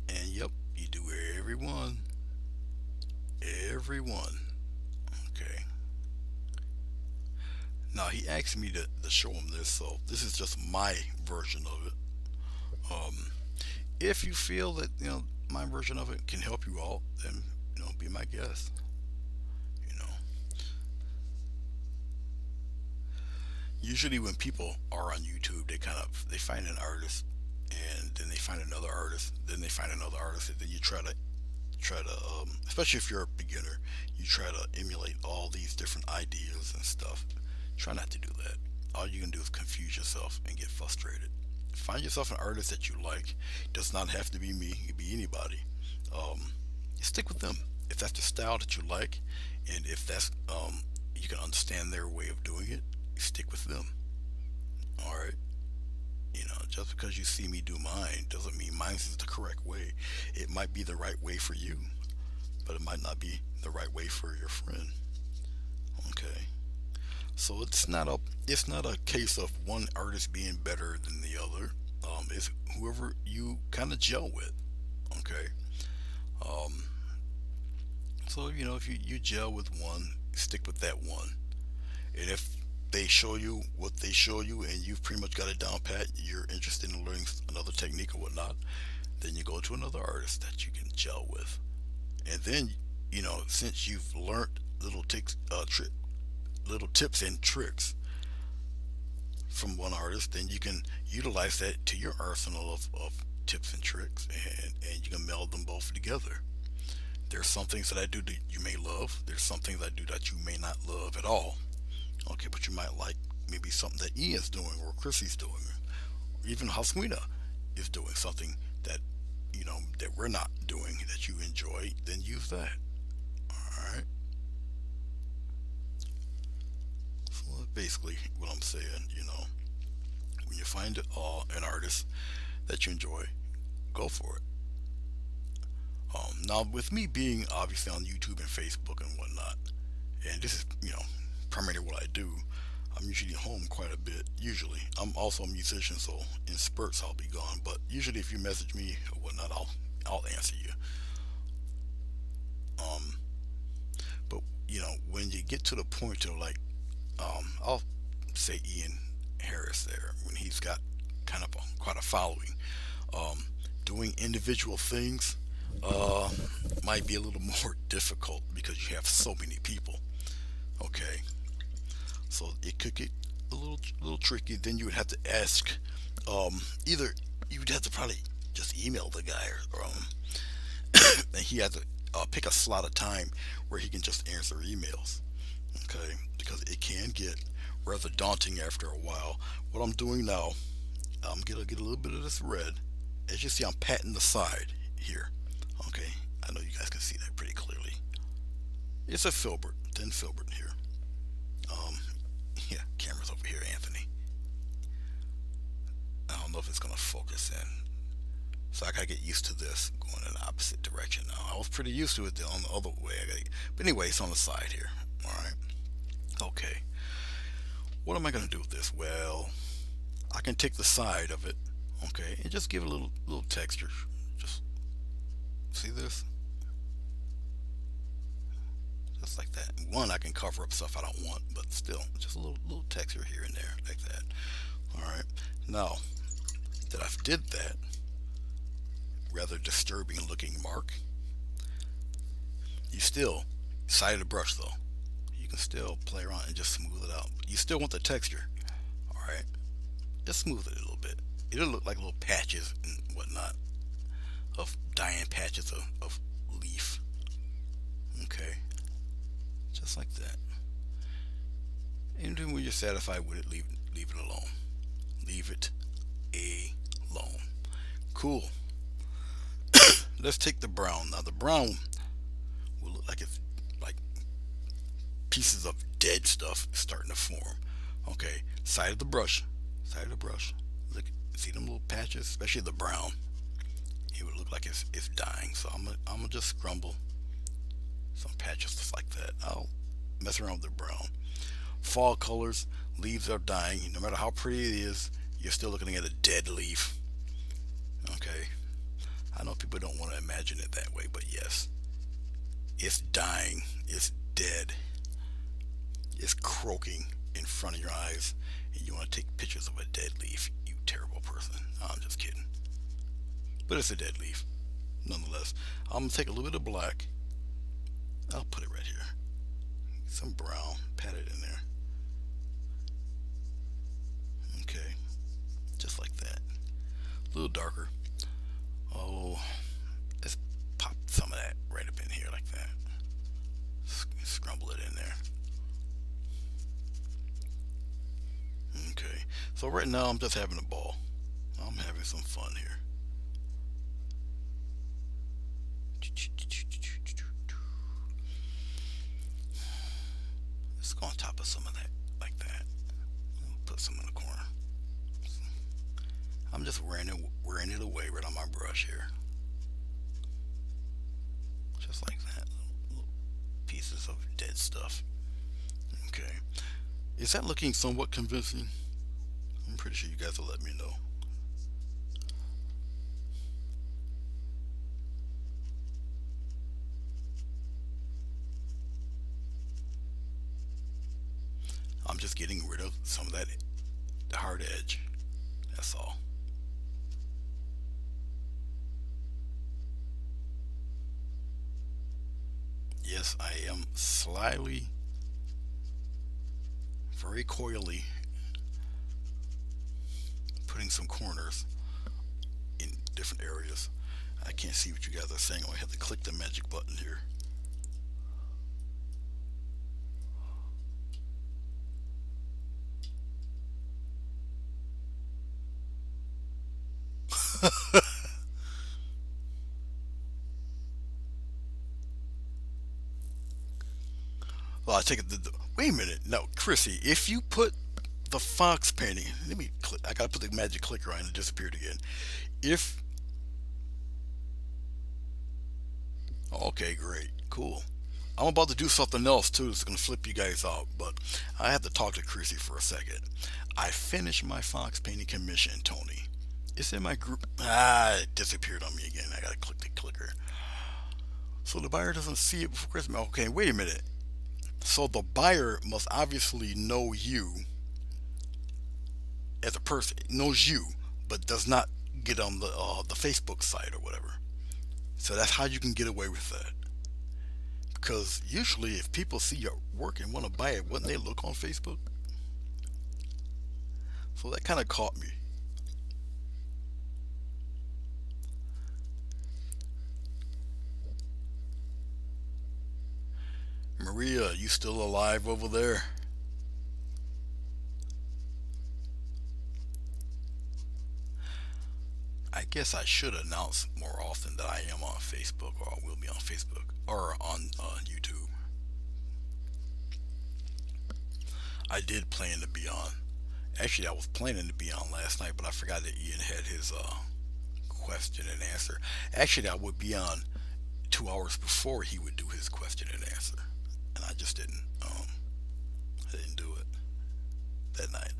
And yep, you do every one. Okay. Now he asked me to show him this, so this is just my version of it. If you feel that my version of it can help you out, then be my guest. Usually when people are on YouTube, they find an artist, and then they find another artist, then they find another artist, and then you try to especially if you're a beginner, you try to emulate all these different ideas and stuff. Try not to do that. All you can do is confuse yourself and get frustrated. Find yourself an artist that you like. It does not have to be me. It can be anybody. You stick with them if that's the style that you like, and if that's you can understand their way of doing it. Stick with them. All right. Just because you see me do mine doesn't mean mine is the correct way. It might be the right way for you, but it might not be the right way for your friend. Okay. So it's not a case of one artist being better than the other. It's whoever you kind of gel with. Okay. So if you gel with one, stick with that one. And if they show you what they show you and you've pretty much got it down pat, you're interested in learning another technique or whatnot, then you go to another artist that you can gel with. And then since you've learned little tips and tricks from one artist, then you can utilize that to your arsenal of tips and tricks, and you can meld them both together. There's some things that I do that you may love. There's some things I do that you may not love at all. Okay, but you might like maybe something that Ian's doing or Chrissy's doing, or even Haswina is doing something that that we're not doing that you enjoy. Then use that. All right. So that's basically what I'm saying. When you find an artist that you enjoy, go for it. Now, with me being obviously on YouTube and Facebook and whatnot, and this is primarily what I do. I'm usually home quite a bit. Usually, I'm also a musician, so in spurts I'll be gone. But usually, if you message me or whatnot, I'll answer you. Um, but when you get to the point to like, I'll say Ian Harris there when he's got kind of quite a following. Um, Doing individual things uh, might be a little more difficult because you have so many people. Okay, so it could get a little tricky. Then you would have to ask, either you would have to probably just email the guy, or and he has to pick a slot of time where he can just answer emails. Okay, because it can get rather daunting after a while. What I'm doing now, I'm gonna get a little bit of this red. As you see, I'm patting the side here. Okay, I know you guys can see that pretty clearly. It's a filbert, thin filbert here. Um, yeah, camera's over here, Anthony. I don't know if it's gonna focus in, so I gotta get used to this going in the opposite direction now. I was pretty used to it on the other way. But anyway, it's on the side here. All right. Okay. What am I gonna do with this? Well, I can take the side of it, okay, and just give it a little texture. Just see this, just like that. One, I can cover up stuff I don't want, but still, just a little texture here and there, like that. All right. Now that I've did that rather disturbing looking mark, you still side of the brush though. You can still play around and just smooth it out. You still want the texture. All right. Just smooth it a little bit. It'll look like little patches and whatnot of dying patches of leaf. Okay, just like that. And then when you're satisfied with it, leave it alone. Leave it alone. Cool. Let's take the brown. Now the brown will look like it's like pieces of dead stuff starting to form. Okay, side of the brush. Side of the brush. Look, see them little patches, especially the brown. It would look like it's dying. So I'm gonna just scrumble some patches just like that. I'll mess around with the brown. Fall colors, leaves are dying. No matter how pretty it is, you're still looking at a dead leaf. Okay, I know people don't want to imagine it that way, but yes, it's dying. It's dead. It's croaking in front of your eyes, and you want to take pictures of a dead leaf. You terrible person. I'm just kidding. But it's a dead leaf, nonetheless. I'm gonna take a little bit of black. I'll put it right here. Some brown, pat it in there. Okay, just like that. A little darker. Oh, let's pop some of that right up in here like that. Scrumble it in there. Okay, so right now I'm just having a ball. I'm having some fun here. Let's go on top of some of that like that. I'll put some in the corner. I'm just wearing it away right on my brush here. Just like that. Little pieces of dead stuff. Okay. Is that looking somewhat convincing? I'm pretty sure you guys will let me know. I'm just getting rid of some of that hard edge. That's all. yes, I am slyly, very coyly putting some corners in different areas. I can't see what you guys are saying. I have to click the magic button here. Well, I take it. Wait a minute. No, Chrissy, if you put the fox painting, let me click. I gotta put the magic clicker on and it disappeared again. If Okay, great, cool. I'm about to do something else too that's gonna flip you guys out, but I have to talk to Chrissy for a second. I finished my fox painting commission, Tony. It's in my group. It disappeared on me again. I gotta click the clicker. So the buyer doesn't see it before Christmas. Okay, wait a minute. So the buyer must obviously know you as a person, knows you, but does not get on the Facebook site or whatever. So that's how you can get away with that. Because usually, if people see your work and want to buy it, wouldn't they look on Facebook? So that kind of caught me. Maria, you still alive over there? I guess I should announce more often that I am on Facebook, or I will be on Facebook, or on YouTube. I did plan to be on. Actually, I was planning to be on last night, but I forgot that Ian had his question and answer. Actually, I would be on 2 hours before he would do his question and answer, and I just didn't. I didn't do it that night.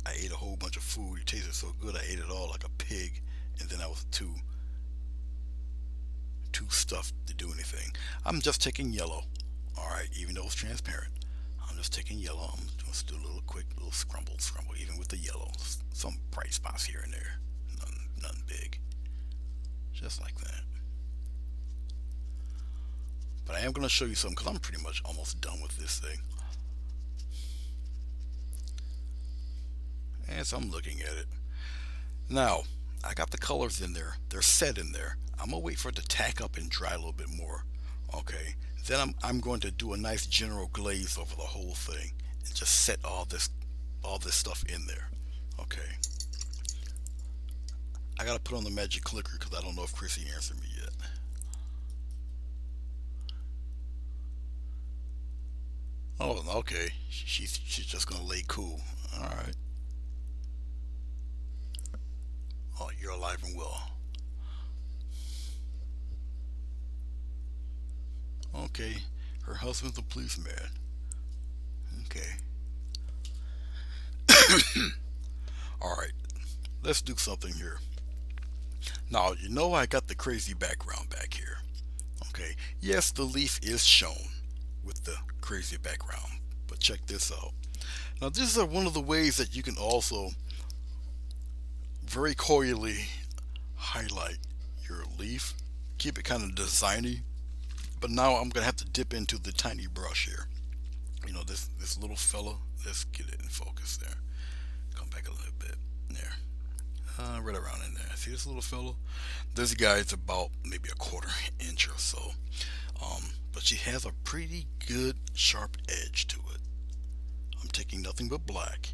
I ate a whole bunch of food. It tasted so good. I ate it all like a pig, and then I was too stuffed to do anything. I'm just taking yellow. All right, even though it's transparent, I'm just taking yellow. I'm just do a little quick little scrumble, even with the yellow. Some bright spots here and there. None big. Just like that. But I am going to show you something because I'm pretty much almost done with this thing. And so I'm looking at it. Now, I got the colors in there. They're set in there. I'm going to wait for it to tack up and dry a little bit more. Okay. Then I'm going to do a nice general glaze over the whole thing and just set all this stuff in there. Okay. I got to put on the magic clicker because I don't know if Chrissy answered me yet. Oh, okay. She's just gonna lay cool. All right. Oh, you're alive and well. Okay. Her husband's a policeman. Okay. All right. Let's do something here. Now, you know I got the crazy background back here. Okay. Yes, the leaf is shown with the crazy background. But check this out. Now, this is one of the ways that you can also very coyly highlight your leaf. Keep it kind of designy. But now I'm gonna have to dip into the tiny brush here. This little fella. Let's get it in focus there. Come back a little bit there. Right around in there. See this little fella? This guy's about maybe a quarter inch or so. But she has a pretty good sharp edge to it. I'm taking nothing but black.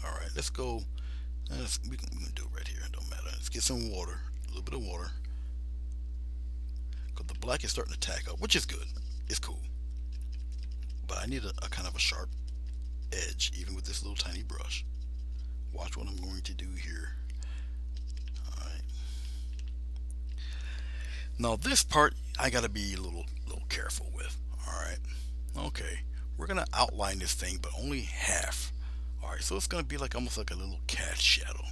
All right, let's go. We can do it right here. It don't matter. Let's get some water, a little bit of water, because the black is starting to tack up, which is good. It's cool. But I need a kind of a sharp edge, even with this little tiny brush. Watch what I'm going to do here. All right. Now this part I gotta be a little careful with. All right. Okay. We're gonna outline this thing, but only half. All right. So it's gonna be like almost like a little cat shadow.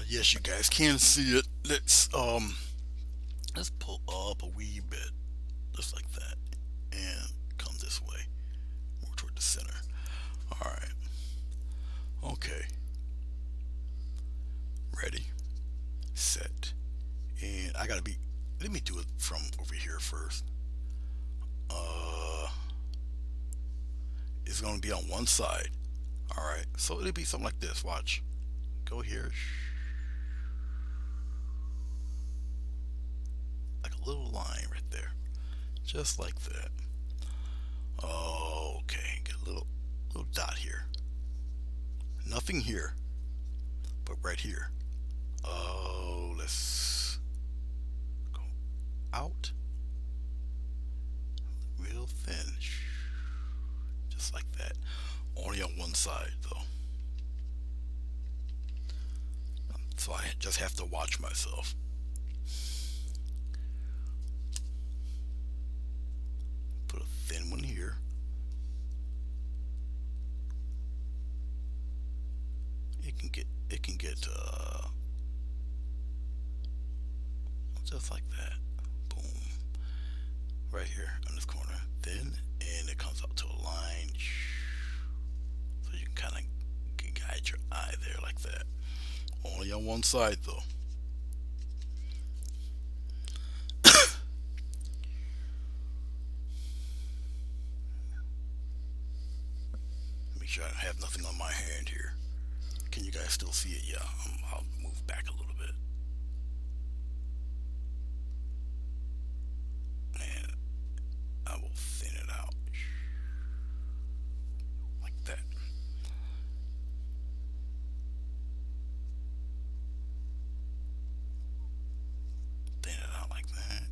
Yes, you guys can see it. Let's pull up a wee bit, just like that, and come this way, more toward the center. All right. Okay. Ready, set, and I gotta be. Let me do it from over here first. uh, it's gonna be on one side. All right, so it'll be something like this. Watch. Go here, like a little line right there, just like that. Okay, get a little dot here. Nothing here, but right here. Oh, let's go out real thin, just like that. Only on one side though, so I just have to watch myself. Put a thin one here. It can get just like that. Boom. Right here on this corner. Thin, and it comes up to a line. So you can kind of guide your eye there like that. Only on one side though. Make sure I have nothing on my hand here. Can you guys still see it? Yeah, I'll move back a little bit. And I will thin it out like that. Thin it out like that.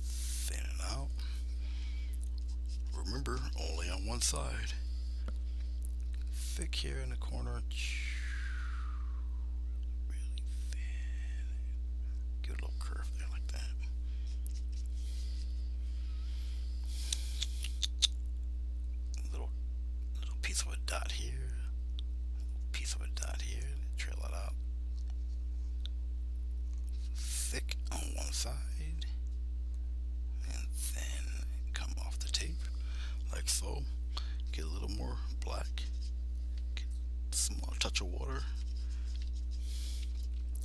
Thin it out. Remember, only on one side. Thick here in the corner. Really thin. Give it a little curve there like that. Little piece of a dot here. Piece of a dot here. Trail it out. Thick on one side. And then come off the tape. Like so. Get a little more black. Get a small touch of water.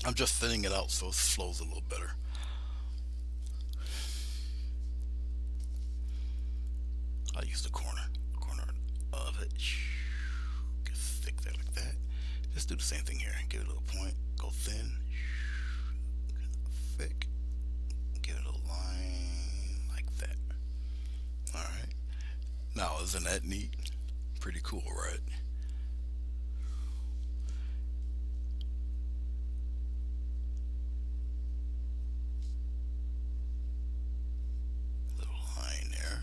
I'm just thinning it out so it flows a little better. I use the corner of it. Get thick there like that. Just do the same thing here. Give it a little point. Go thin. Thick. Give it a line like that. Alright. Now, isn't that neat? Pretty cool, right? Little line there.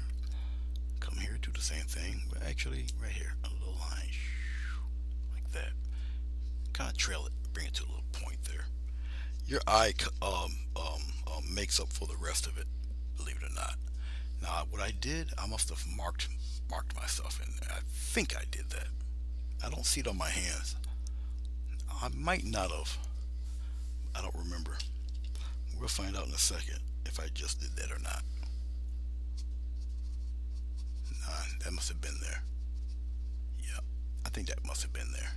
Come here, do the same thing. But actually, right here, a little line. Like that. Kind of trail it. Bring it to a little point there. Your eye makes up for the rest of it, believe it or not. Now, what I did, I must have marked myself, and I think I did that. I don't see it on my hands. I might not have. I don't remember. We'll find out in a second if I just did that or not. Nah, that must have been there. Yeah, I think that must have been there.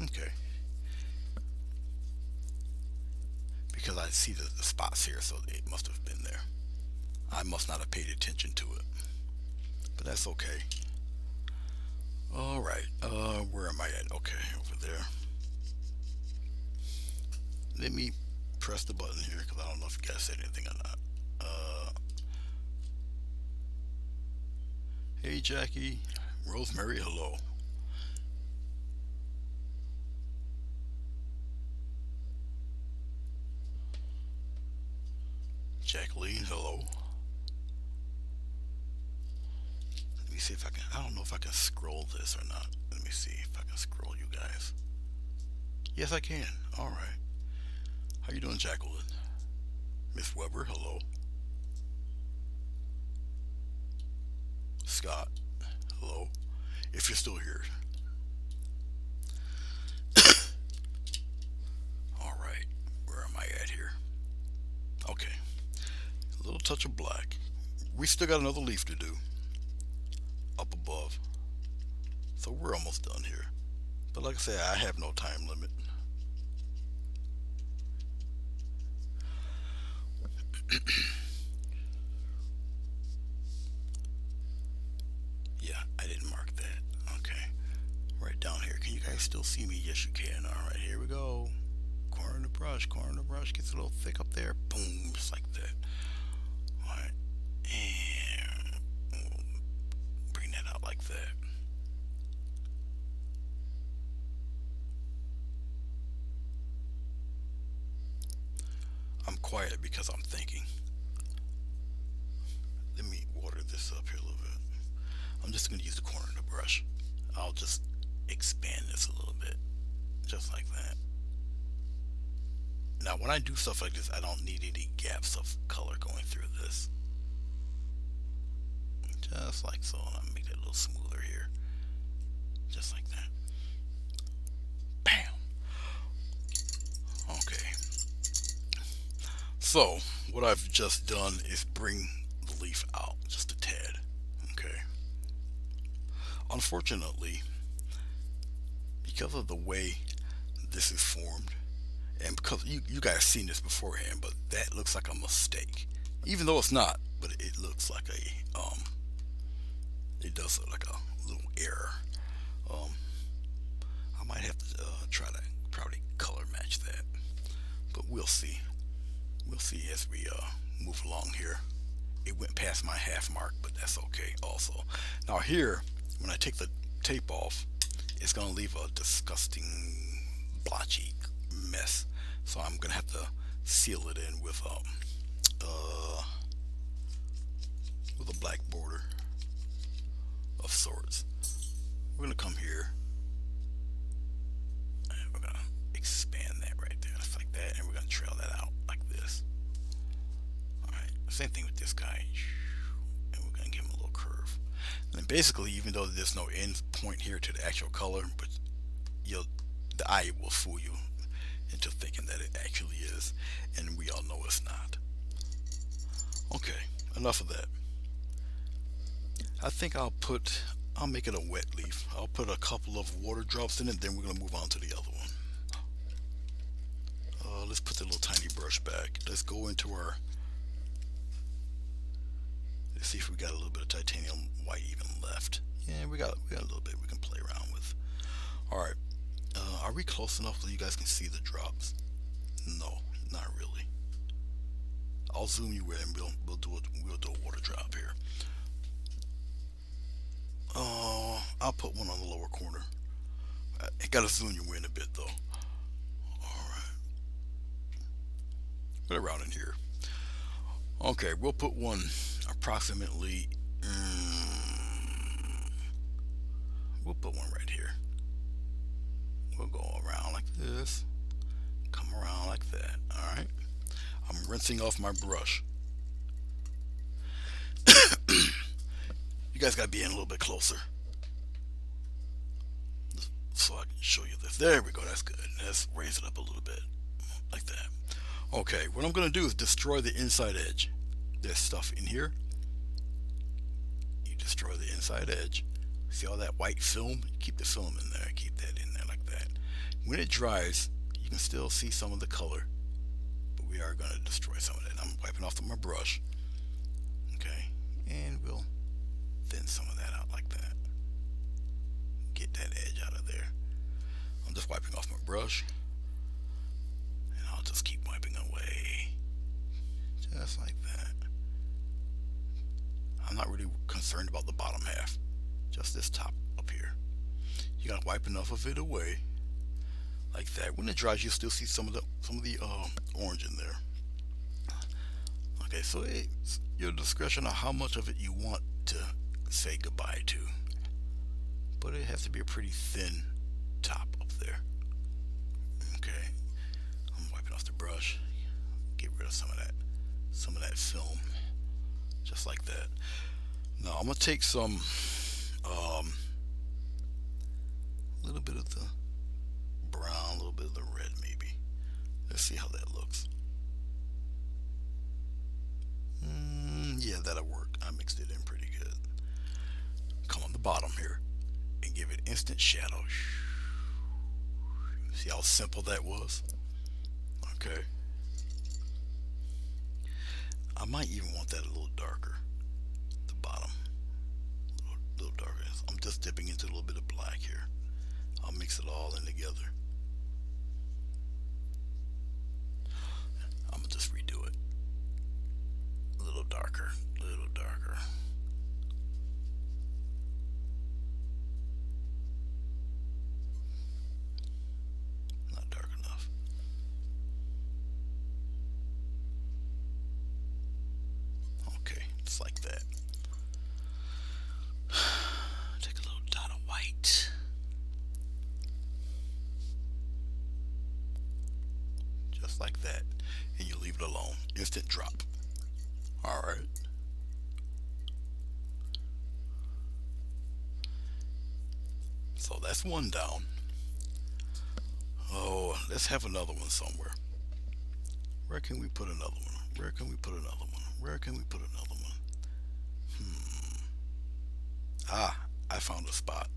Okay. Because I see the spots here, so it must have been there. I must not have paid attention to it. But that's okay. Alright, where am I at? Okay, over there. Let me press the button here because I don't know if you guys said anything or not. Hey Jackie, Rosemary, hello. Jacqueline, hello. Let me see if I can, I don't know if I can scroll this or not. Let me see if I can scroll you guys. Yes, I can. Alright. How you doing, Jacqueline? Miss Weber, hello. Scott, hello. If you're still here. Alright, where am I at here? Okay. A little touch of black. We still got another leaf to do. Up above. So we're almost done here. But like I said, I have no time limit. see me? Yes, you can. All right, here we go. Corner of the brush. Corner of the brush gets a little thick up there. Boom, just like that. All right, and we'll bring that out like that. I'm quiet because I'm thinking. Let me water this up here a little bit. I'm just going to use the corner of the brush. I'll just expand this a little bit, just like that. Now, when I do stuff like this, I don't need any gaps of color going through this. Just like so. And I'll make it a little smoother here. Just like that. Bam! Okay. So, what I've just done is bring the leaf out just a tad. Okay. Unfortunately, because of the way this is formed, and because you guys seen this beforehand, but that looks like a mistake, even though it's not, but it looks like a it does look like a little error. um I might have to try to probably color match that, but we'll see. We'll see as we move along here. It went past my half mark, but that's okay also. Now here, when I take the tape off, it's gonna leave a disgusting blotchy mess. So I'm gonna have to seal it in with a black border of sorts. We're gonna come here and we're gonna expand that right there, just like that, and we're gonna trail that out like this. Alright, same thing with this guy. And we're gonna give him a little curve. And basically, even though there's no end point here to the actual color, but the eye will fool you into thinking that it actually is, and we all know it's not. Okay, enough of that. I think I'll make it a wet leaf. I'll put a couple of water drops in it, then we're gonna move on to the other one. Let's put the little tiny brush back. Let's go into our, let's see if we got a little bit of titanium white even left. Yeah, we got a little bit we can play around with. All right. Are we close enough so you guys can see the drops? No, not really. I'll zoom you in and we'll do a water drop here. I'll put one on the lower corner. I gotta zoom you in a bit though. Alright. Put it around in here. Okay, we'll put one approximately we'll put one right here. We'll go around like this, come around like that. Alright, I'm rinsing off my brush. You guys gotta be in a little bit closer so I can show you this. There we go, that's good. Let's raise it up a little bit like that. Okay, what I'm gonna do is destroy the inside edge. There's stuff in here. You destroy the inside edge. See all that white film? Keep the film in there. Keep that in there like that. When it dries, you can still see some of the color, but we are going to destroy some of that. I'm wiping off with my brush. Okay, and we'll thin some of that out like that. Get that edge out of there. I'm just wiping off my brush, and I'll just keep wiping away, just like that. I'm not really concerned about the bottom half. Just this top up here. You gotta wipe enough of it away, like that. When it dries, you'll still see some of the orange in there. Okay, so it's your discretion on how much of it you want to say goodbye to, but it has to be a pretty thin top up there. Okay, I'm wiping off the brush. Get rid of some of that film, just like that. Now I'm gonna take some. A little bit of the brown, a little bit of the red maybe. Let's see how that looks. Yeah, that'll work. I mixed it in pretty good. Come on the bottom here and give it instant shadow. See how simple that was? Okay. I might even want that a little darker. The bottom. A little darker. I'm just dipping into a little bit of black here. I'll mix it all in together. I'm gonna just redo it. A little darker, a little darker. Not dark enough. Okay, just like that. Take a little dot of white. Just like that. And you leave it alone. Instant drop. Alright. So that's one down. Oh, let's have another one somewhere. Where can we put another one? Where can we put another one? Where can we put another one? Ah, I found a spot.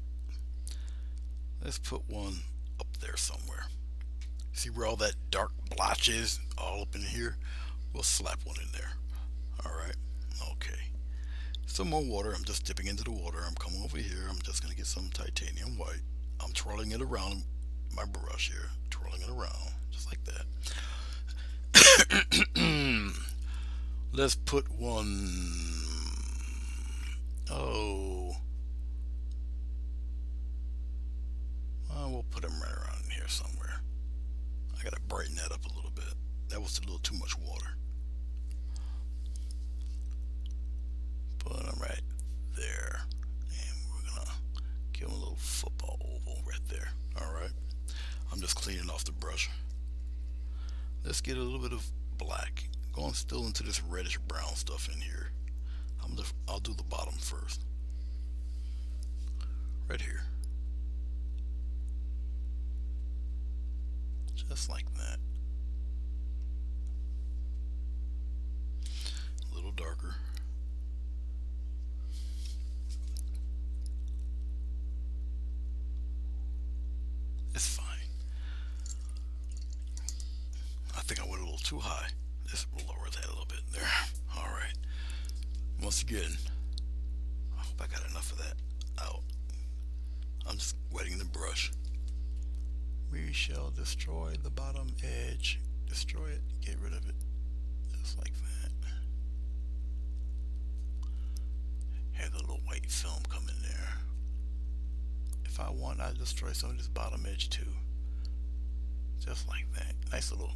Let's put one up there somewhere. See where all that dark blotch is? All up in here? We'll slap one in there. Alright. Okay. Some more water. I'm just dipping into the water. I'm coming over here. I'm just going to get some titanium white. I'm twirling it around my brush here. Twirling it around. Just like that. Let's put one. Oh. We'll put him right around in here somewhere. I gotta brighten that up a little bit. That was a little too much water. Put him right there. And we're gonna give him a little football oval right there. Alright. I'm just cleaning off the brush. Let's get a little bit of black. Going still into this reddish brown stuff in here. I'll do the bottom first. Right here. Just like that. A little darker. It's fine. I think I went a little too high. Let's lower that a little bit there. Alright. Once again, I hope I got enough of that out. I'm just wetting the brush. We shall destroy the bottom edge. Destroy it. Get rid of it. Just like that. Have the little white film come in there. If I want, I destroy some of this bottom edge too. Just like that. Nice little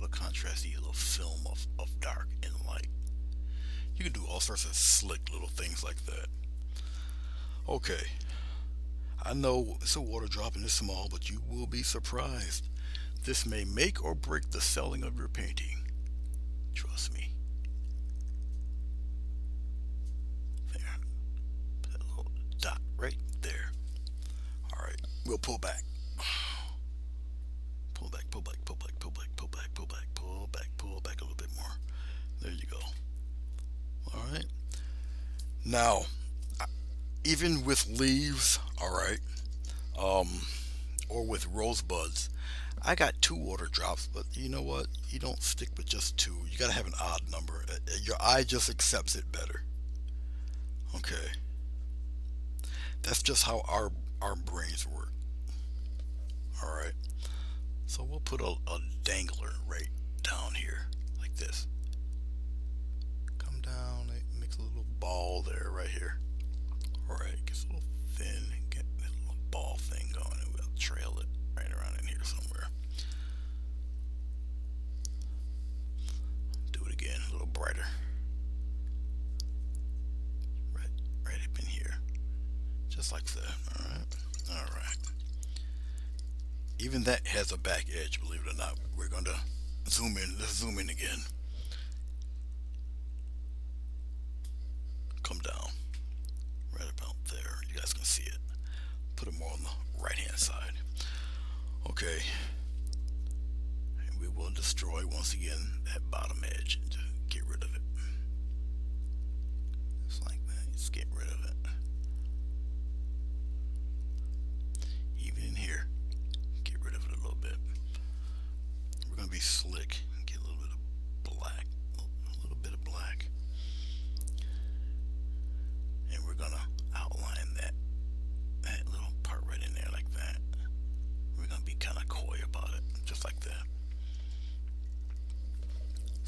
contrasty little film of dark and light. You can do all sorts of slick little things like that. Okay. I know it's a water drop and it's small, but you will be surprised. This may make or break the selling of your painting. Trust me. There. Put a little dot right there. Alright, we'll pull back. Pull back, pull back, pull back, pull back, pull back, pull back, pull back, pull back a little bit more. There you go. Alright. Now, even with leaves, alright, or with rosebuds, I got 2 water drops, but you know what? You don't stick with just 2. You gotta have an odd number. Your eye just accepts it better. Okay. That's just how our brains work. Alright. So we'll put a dangler right down here, like this. Come down, makes a little ball there, right here. Alright, gets a little thin, get that little ball thing going, and we'll trail it right around in here somewhere. Do it again, a little brighter. Right up in here. Just like that, alright? Alright. Even that has a back edge, believe it or not. We're going to zoom in. Let's zoom in again. Come down. Right about there. You guys can see it. Put it more on the right hand side. Okay. And we will destroy once again that bottom edge. Just get rid of it. Just like that. Just get rid of it. Even in here. Be slick, get a little bit of black, a little bit of black, and we're gonna outline that little part right in there like that.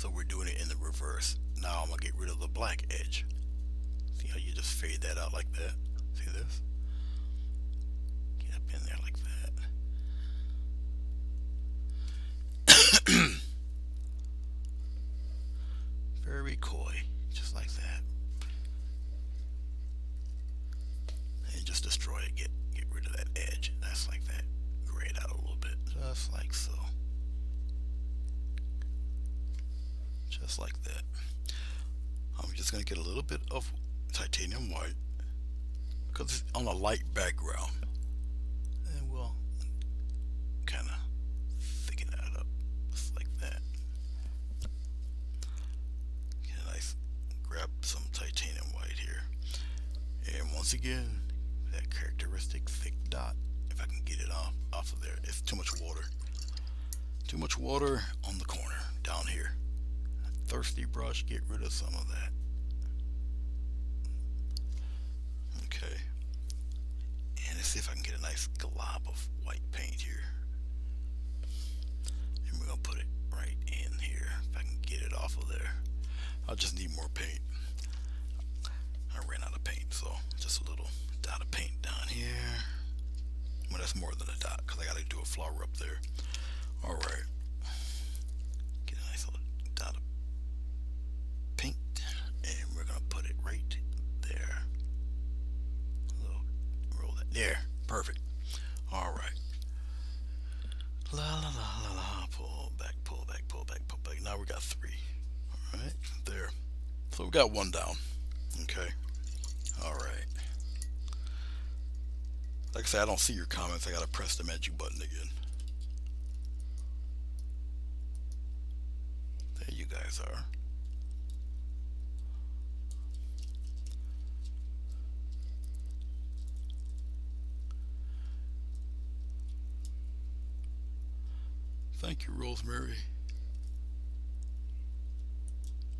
So we're doing it in the reverse. Now I'm gonna get rid of the black edge. See how you just fade that out like that? See this? Get up in there like that. Very coy, just like that. And just destroy it. Get rid of that edge. That's like that. Gray it out a little bit, just like so. Just like that. I'm just gonna get a little bit of titanium white because it's on a light background, and we'll kind of thicken that up just like that. Get a nice, grab some titanium white here, and once again that characteristic thick dot. If I can get it off of there, it's too much water. Too much water on the corner down here. Thirsty brush, get rid of some of that. Okay, and let's see if I can get a nice glob of white paint here, and we're gonna put it right in here. If I can get it off of there, I'll just need more paint. I ran out of paint, so just a little dot of paint down here. Well, that's more than a dot because I gotta do a flower up there. All right, get a nice little dot of paint, and we're gonna put it right there. Roll that there. Perfect. All right. La la la la la. Pull back, pull back, pull back, pull back. Now we got 3. All right, there. So we got 1 down. Okay. All right. Like I said, I don't see your comments. I gotta press the magic button again. There you guys are. Thank you, Rosemary.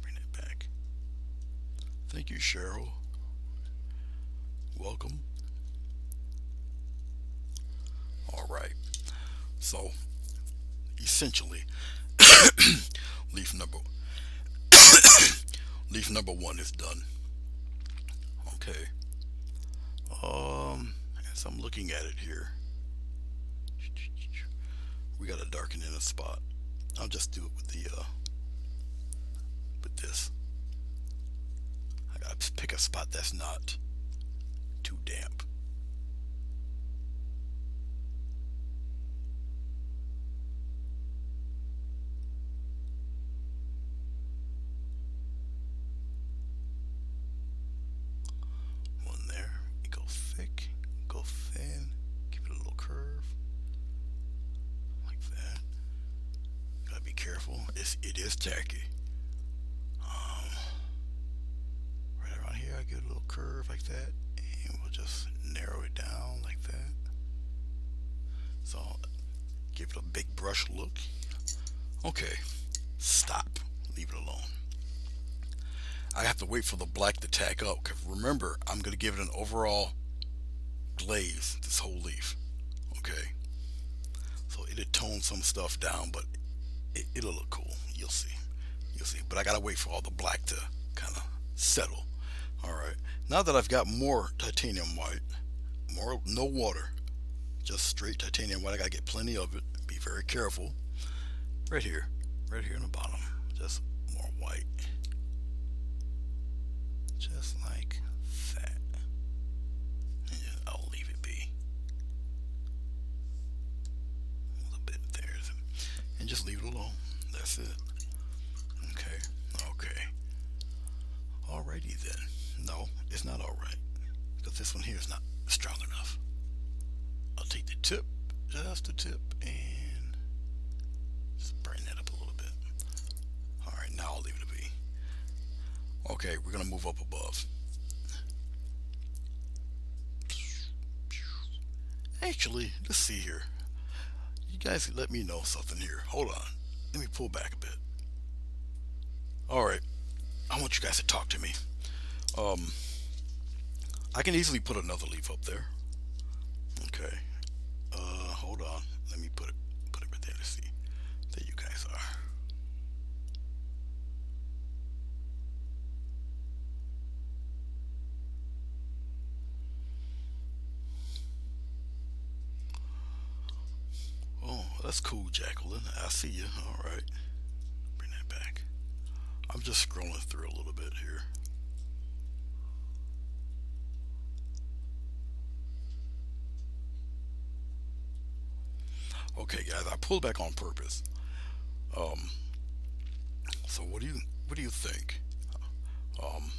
Bring it back. Thank you, Cheryl. Welcome. All right. So, essentially, leaf number leaf number 1 is done. Okay. As I'm looking at it here, we gotta darken in a spot. I'll just do it with the with this. I gotta pick a spot that's not too damp. One there. We go thick, go thin, give it a little curve. Gotta be careful. It is tacky. Right around here, I get a little curve like that, and we'll just narrow it down like that. So, give it a big brush look. Okay, stop. Leave it alone. I have to wait for the black to tack up, because remember, I'm going to give it an overall glaze, this whole leaf. Okay, so it'll tone some stuff down, but it'll look cool. You'll see. You'll see. But I gotta wait for all the black to kind of settle. All right. Now that I've got more titanium white, no water, just straight titanium white. I gotta get plenty of it. Be very careful. Right here in the bottom, just more white, just like that. And I'll leave it be. A little bit there, and just leave it alone. That's it. Okay. Alrighty then. No, it's not alright, because this one here is not strong enough. I'll take the tip, just the tip, and just brighten that up a little bit. Alright, now I'll leave it be. Okay, we're gonna move up above. Actually, let's see here. You guys let me know something here. Hold on. Let me pull back a bit. Alright. I want you guys to talk to me. I can easily put another leaf up there. Okay. Hold on. Let me put it right there. Let's see. There you guys are. that's cool, Jacqueline. I see you. All right, bring that back. I'm just scrolling through a little bit here. Okay, guys, I pulled back on purpose. Um, so what do you think? Um,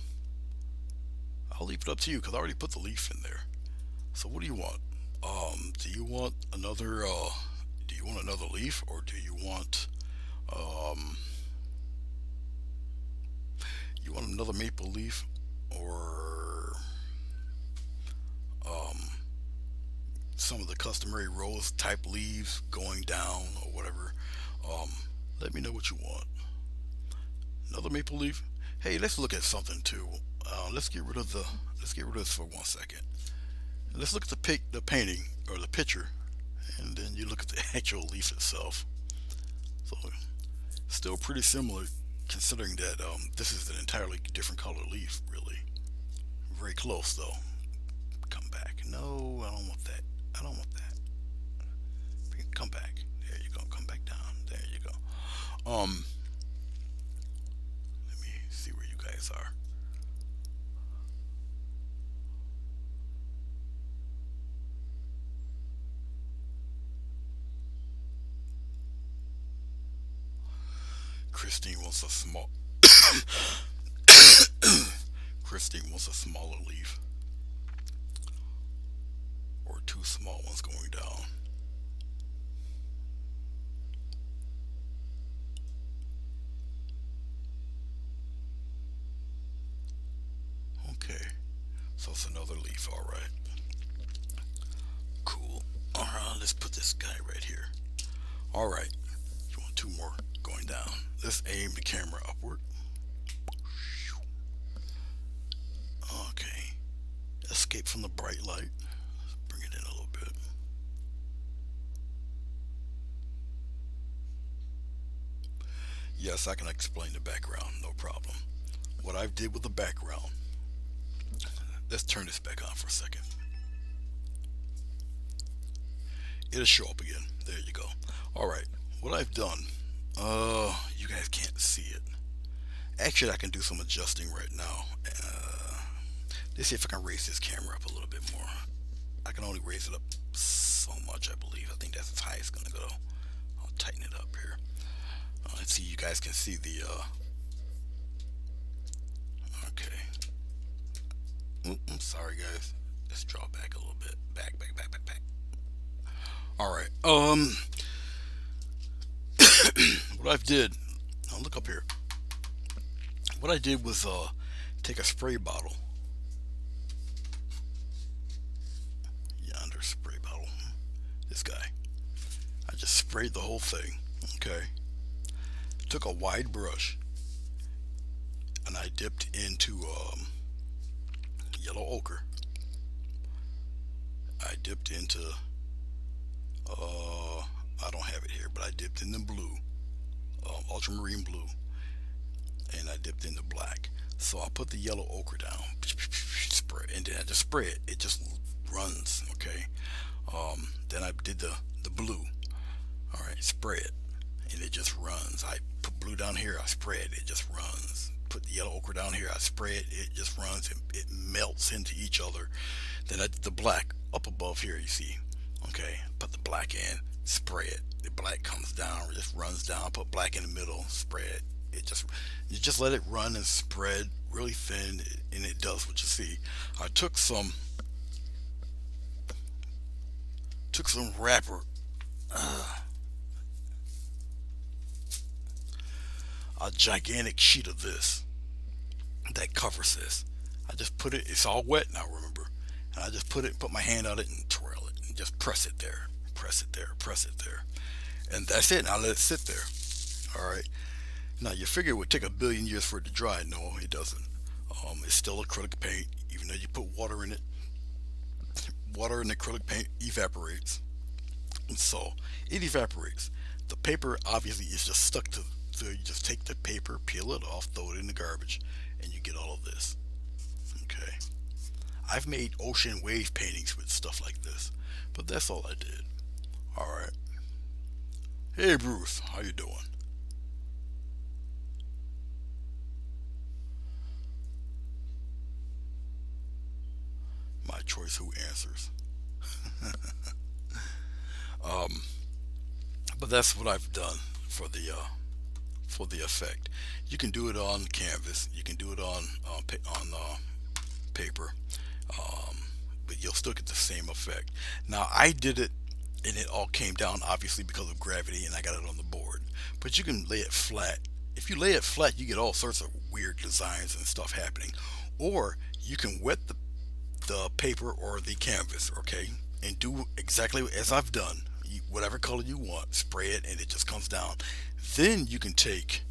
I'll leave it up to you because I already put the leaf in there. So what do you want? Do you want another? Do you want another leaf, or do um, you want another maple leaf, or um, some of the customary rose type leaves going down, or whatever? Um, Let me know what you want. Another maple leaf. Hey, let's look at something too. Let's get rid of this for 1 second. Let's look at the painting or the picture, and then you look at the actual leaf itself. So still pretty similar, considering that this is an entirely different color leaf. Really, very close though. Come back. No, I don't want that. I don't want that. Come back. There you go. Come back down. There you go. Let me see where you guys are. Christine wants a small. Christine wants a smaller leaf, or two small ones going down. Okay, so it's another leaf. All right, cool. All right, let's put this guy right here. All right, you want two more going down. Let's aim the camera upward. Okay, escape from the bright light. Let's bring it in a little bit. Yes, I can explain the background, no problem. What I did with the background, let's turn this back on for a second. It'll show up again. There you go. All right, what I've done, you guys can't see it. Actually, I can do some adjusting right now. Let's see if I can raise this camera up a little bit more. I can only raise it up so much, I believe. I think that's as high as it's gonna go. I'll tighten it up here. Let's see, you guys can see the, okay. I'm sorry, guys. Let's draw back a little bit. Back, back, back, back, back. All right. What I did, now look up here. What I did was, take a spray bottle. Yonder spray bottle. This guy. I just sprayed the whole thing. Okay. Took a wide brush and I dipped into yellow ochre. I dipped into I don't have it here, but I dipped in the blue, ultramarine blue, and I dipped into black. So I put the yellow ochre down, spray, and then I just spray it. It just runs. Okay. Then I did the blue. All right, spray it, and it just runs. I put blue down here, I spray it, it just runs. Put the yellow ochre down here, I spray it, it just runs, and it melts into each other. Then I did the black up above here, you see. Okay, put the black in, spray it. The black comes down, it just runs down. Put black in the middle, spray it. You just let it run and spread really thin, and it does what you see. I took some wrapper. Uh, a gigantic sheet of this that covers this. I just put it, it's all wet now, remember. And I just put my hand on it and twirl it and just press it there, press it there, press it there. And that's it. Now let it sit there. All right. Now you figure it would take a billion years for it to dry. No, it doesn't. It's still acrylic paint, even though you put water in it. Water and acrylic paint evaporates. And so it evaporates. The paper obviously is just stuck to, so you just take the paper, peel it off, throw it in the garbage, and you get all of this. Okay. I've made ocean wave paintings with stuff like this, but that's all I did. All right. Hey Bruce, how you doing? My choice who answers. Um, but that's what I've done for the effect. You can do it on canvas. You can do it on paper, um, but you'll still get the same effect. Now I did it, and it all came down obviously because of gravity, and I got it on the board. But you can lay it flat. If you lay it flat, you get all sorts of weird designs and stuff happening. Or you can wet the paper or the canvas, okay, and do exactly as I've done. Whatever color you want, spray it, and it just comes down. Then you can take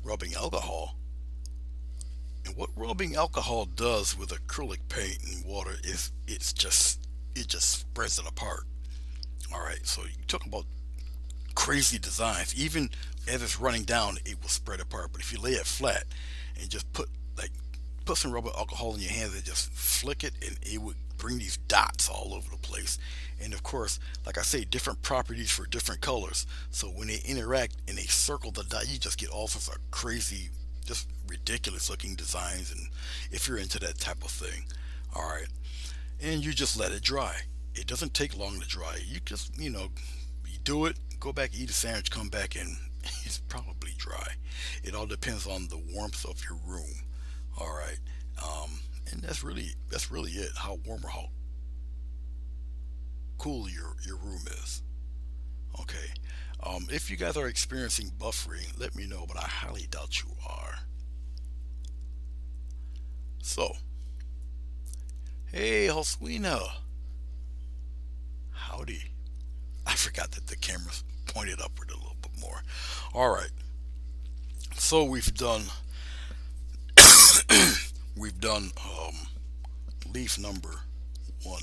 rubbing alcohol. And what rubbing alcohol does with acrylic paint and water is it just spreads it apart. All right, so you talk about crazy designs. Even as it's running down, it will spread apart. But if you lay it flat and just put some rubbing alcohol in your hands and just flick it, and it would bring these dots all over the place. And of course, like I say, different properties for different colors. So when they interact and they circle the dot, you just get all sorts of crazy, just ridiculous looking designs. And if you're into that type of thing, all right, and you just let it dry. It doesn't take long to dry. You just, you do it, go back, eat a sandwich, come back, and it's probably dry. It all depends on the warmth of your room. All right, and that's really it. How warm or how cool your room is. Okay. If you guys are experiencing buffering, let me know, but I highly doubt you are. So, hey, Hoswina, howdy. I forgot that the camera's pointed upward a little bit more. All right. So we've done leaf number one.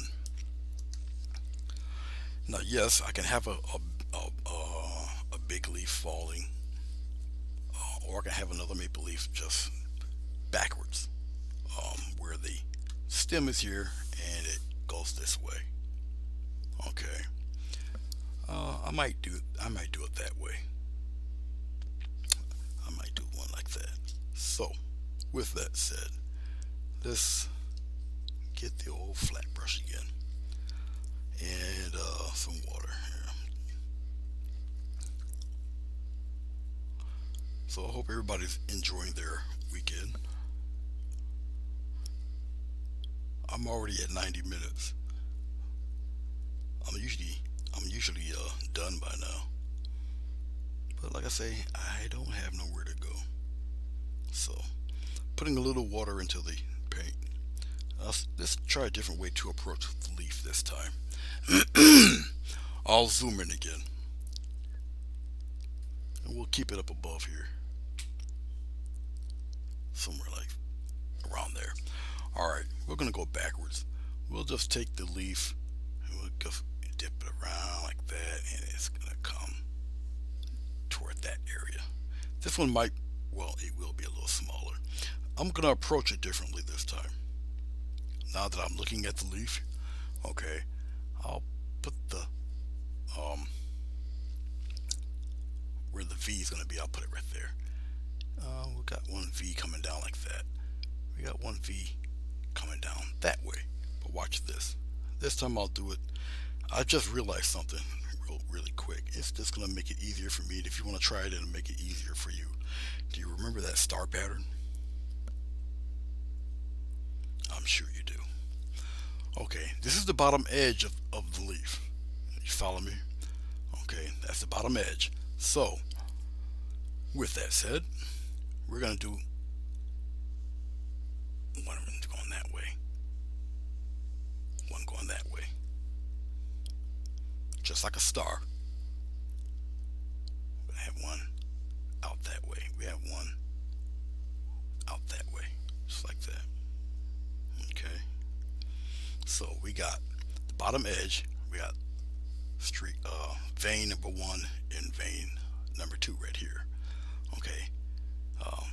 Now, yes, I can have a big leaf falling, or I can have another maple leaf just backwards, where the stem is here and it goes this way. Okay, I might do it that way. I might do one like that. So, with that said, let's get the old flat brush again and some water here. So I hope everybody's enjoying their weekend. I'm already at 90 minutes. I'm usually done by now. But like I say, I don't have nowhere to go. So putting a little water into the paint. Let's try a different way to approach the leaf this time. I'll zoom in again, and we'll keep it up above here, somewhere like around there. All right, we're gonna go backwards. We'll just take the leaf and we'll just dip it around like that, and it's gonna come toward that area. This one might, well, it will be a little smaller. I'm gonna approach it differently this time. Now that I'm looking at the leaf, okay, I'll put the where the V is going to be. I'll put it right there. We got one V coming down like that. We got one V coming down that way. But watch this. This time I'll do it. I just realized something really quick. It's just going to make it easier for me. And if you want to try it, it'll make it easier for you. Do you remember that star pattern? I'm sure you do. Okay, this is the bottom edge of the leaf. You follow me? Okay, that's the bottom edge. So, with that said, we're going to do one going that way, one going that way. Just like a star. We have one out that way. We have one out that way. Just like that. Okay. So we got the bottom edge. We got vein number one and vein number two right here. Okay. Um,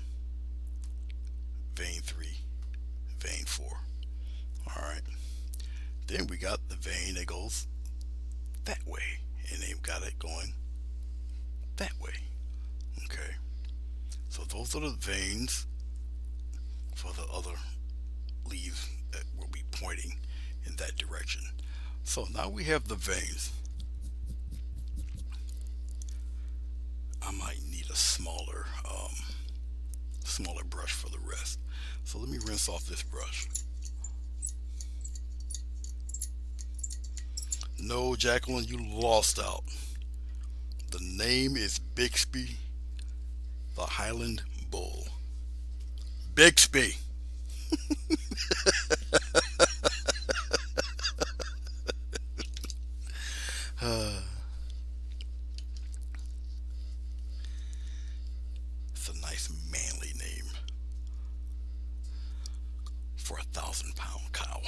vein three, vein four. All right. Then we got the vein that goes that way, and they've got it going that way. Okay, so those are the veins for the other leaves that will be pointing in that direction. So now we have the veins. I might need a smaller brush for the rest. So let me rinse off this brush. No, Jacqueline, you lost out. The name is Bixby, the Highland Bull. Bixby. It's a nice manly name for a 1,000-pound cow.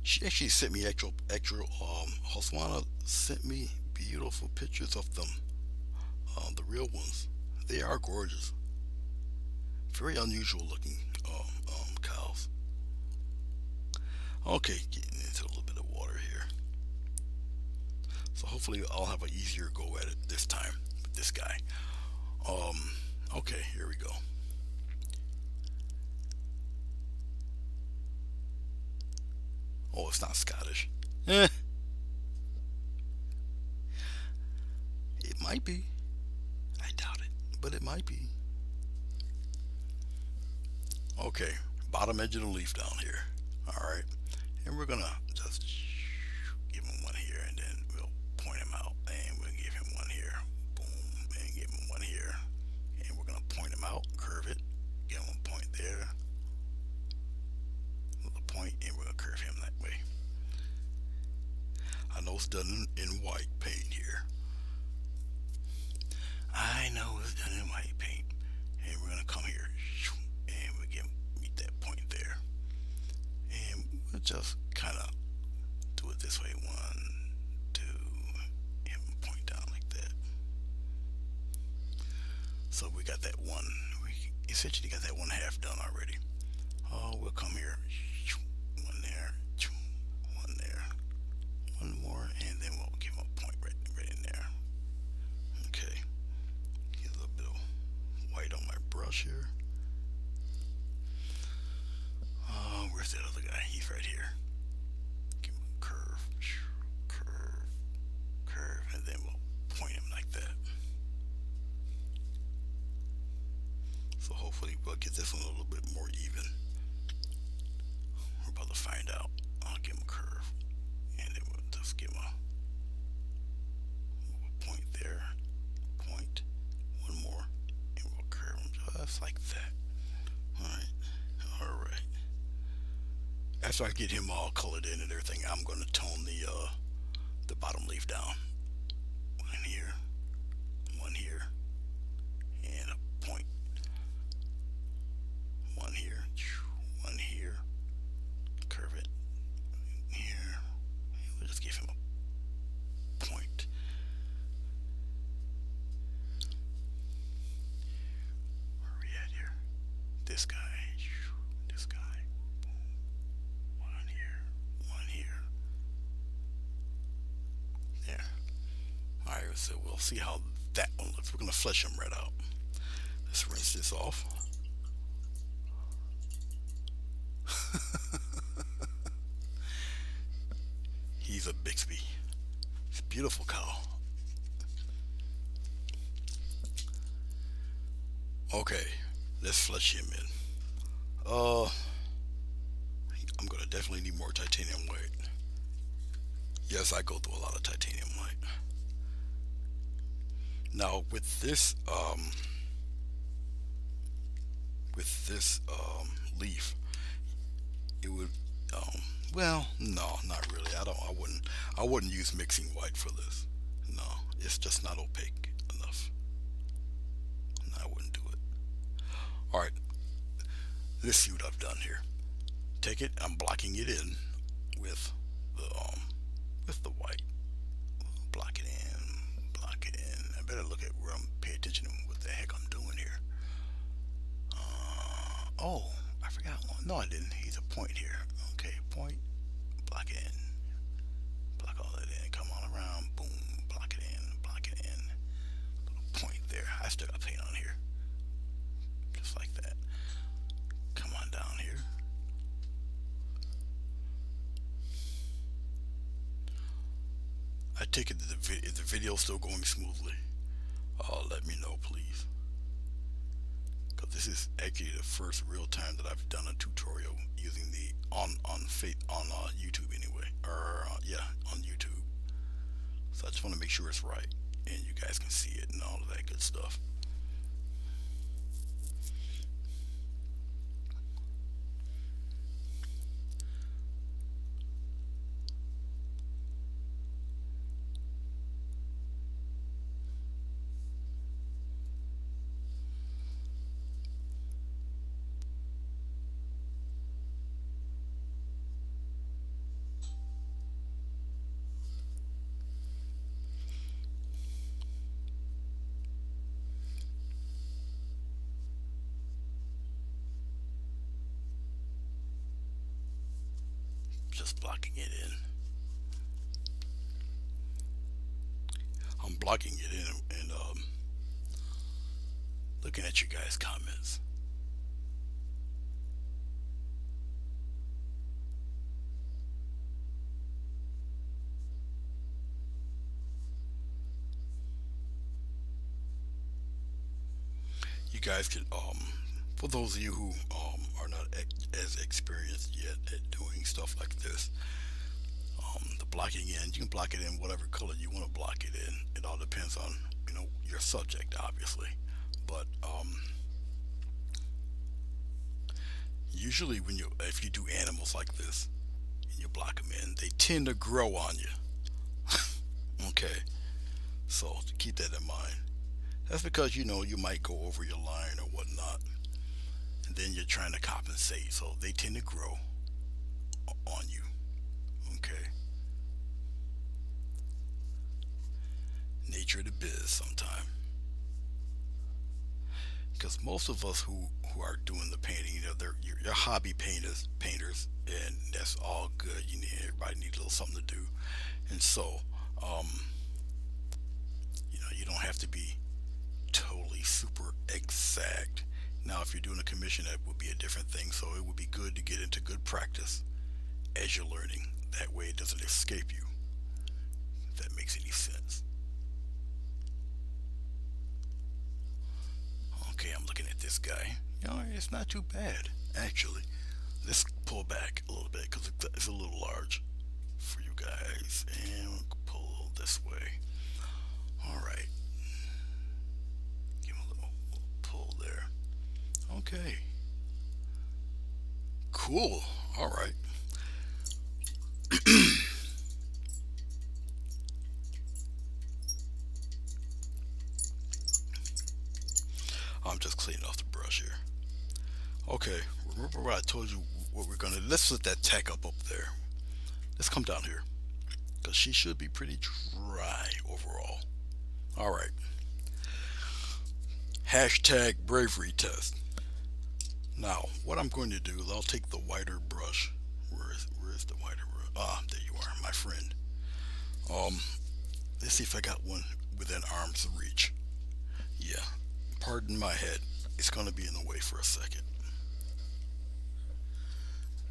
She actually sent me Hoswana sent me beautiful pictures of them, the real ones. They are gorgeous. Very unusual looking cows. Okay, getting into a little bit of water here. So hopefully I'll have an easier go at it this time with this guy. Okay, here we go. Oh, it's not Scottish. It might be. I doubt it, but it might be. Okay, bottom edge of the leaf down here. All right, and we're gonna just give him one here, and then we'll point him out, and we'll give him one here. Boom, and give him one here, and we're gonna point him out, curve it, give him a point there, a point, and we're gonna curve him that way. I know it's done in white paint here. I know it's done in white paint, and we're gonna come here, and we meet that point there, and we'll just kind of do it this way. 1, 2, and point down like that. So we got that one. We essentially got that one half done already. Oh, we'll come here, one there, one there, one more, and then we'll give him a point right in there. Okay. Get a little bit of white on my brush here. Where's that other guy? He's right here. Give him a curve, curve, curve, and then we'll point him like that. So hopefully we'll get this one a little bit more even. We're about to find out. I'll give him a curve, and then we'll just give him a point there, point, one more, and we'll curve him just like that. All right. After I get him all colored in and everything, I'm going to tone the bottom leaf down. One here, and a point. One here, curve it here. We'll just give him a point. Where are we at here? This guy. So we'll see how that one looks. We're going to flesh him right out. Let's rinse this off. He's a Bixby. He's a beautiful cow. Okay, let's flesh him in. I'm going to definitely need more titanium white. Yes, I go through a lot of titanium white. Now with this leaf, it would well, no, not really. I wouldn't use mixing white for this. No, it's just not opaque enough. No, I wouldn't do it. All right, let's see what I've done here. Take it. I'm blocking it in with the white. Block it in. Better look at where I'm paying attention to what the heck I'm doing here. Oh, I forgot one. No, I didn't. He's a point here. Okay, point, block it in, block block all that in. Come on around, boom, block it in, block it in. Little point there. I still got paint on here, just like that. Come on down here. I take it that the video is still going smoothly. Let me know, please, because this is actually the first real time that I've done a tutorial using the on YouTube anyway, or yeah, on YouTube. So I just want to make sure it's right and you guys can see it and all of that good stuff. Just blocking it in. I'm blocking it in and looking at you guys' comments. You guys can for those of you who are not as experienced yet at doing stuff like this, the blocking in, you can block it in whatever color you want to block it in. It all depends on your subject, obviously, but usually when if you do animals like this and you block them in, they tend to grow on you. Okay, so to keep that in mind. That's because you might go over your line or whatnot, and then you're trying to compensate, so they tend to grow on you. Okay, nature of the biz sometime. Because most of us who are doing the painting, you're hobby painters, and that's all good. Everybody needs a little something to do, and so um, you don't have to be totally super exact. Now, if you're doing a commission, that would be a different thing. So it would be good to get into good practice as you're learning. That way, it doesn't escape you. If that makes any sense. Okay, I'm looking at this guy. It's not too bad actually. Let's pull back a little bit because it's a little large for you guys, and we'll pull this way. All right. Give him a little pull there. Okay. Cool. All right. I'm just cleaning off the brush here. Okay. Remember what I told you? What we're gonna let's let that tack up there. Let's come down here because she should be pretty dry overall. All right. Hashtag bravery test. Now, what I'm going to do is I'll take the wider brush. Where is the wider brush? Ah, there you are, my friend. Um, let's see if I got one within arm's reach. Yeah, pardon my head. It's going to be in the way for a second.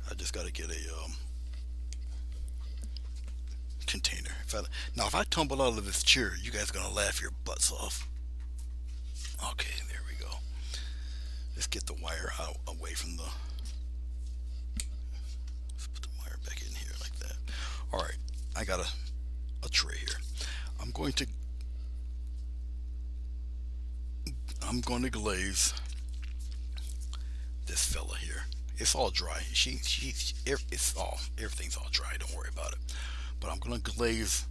I just got to get a container. Now, if I tumble out of this chair, you guys are going to laugh your butts off. Okay, there we go. Let's get the wire out away from the. Let's put the wire back in here like that. All right, I got a tray here. I'm going to glaze this fella here. It's all dry. Everything's all dry. Don't worry about it. But I'm gonna glaze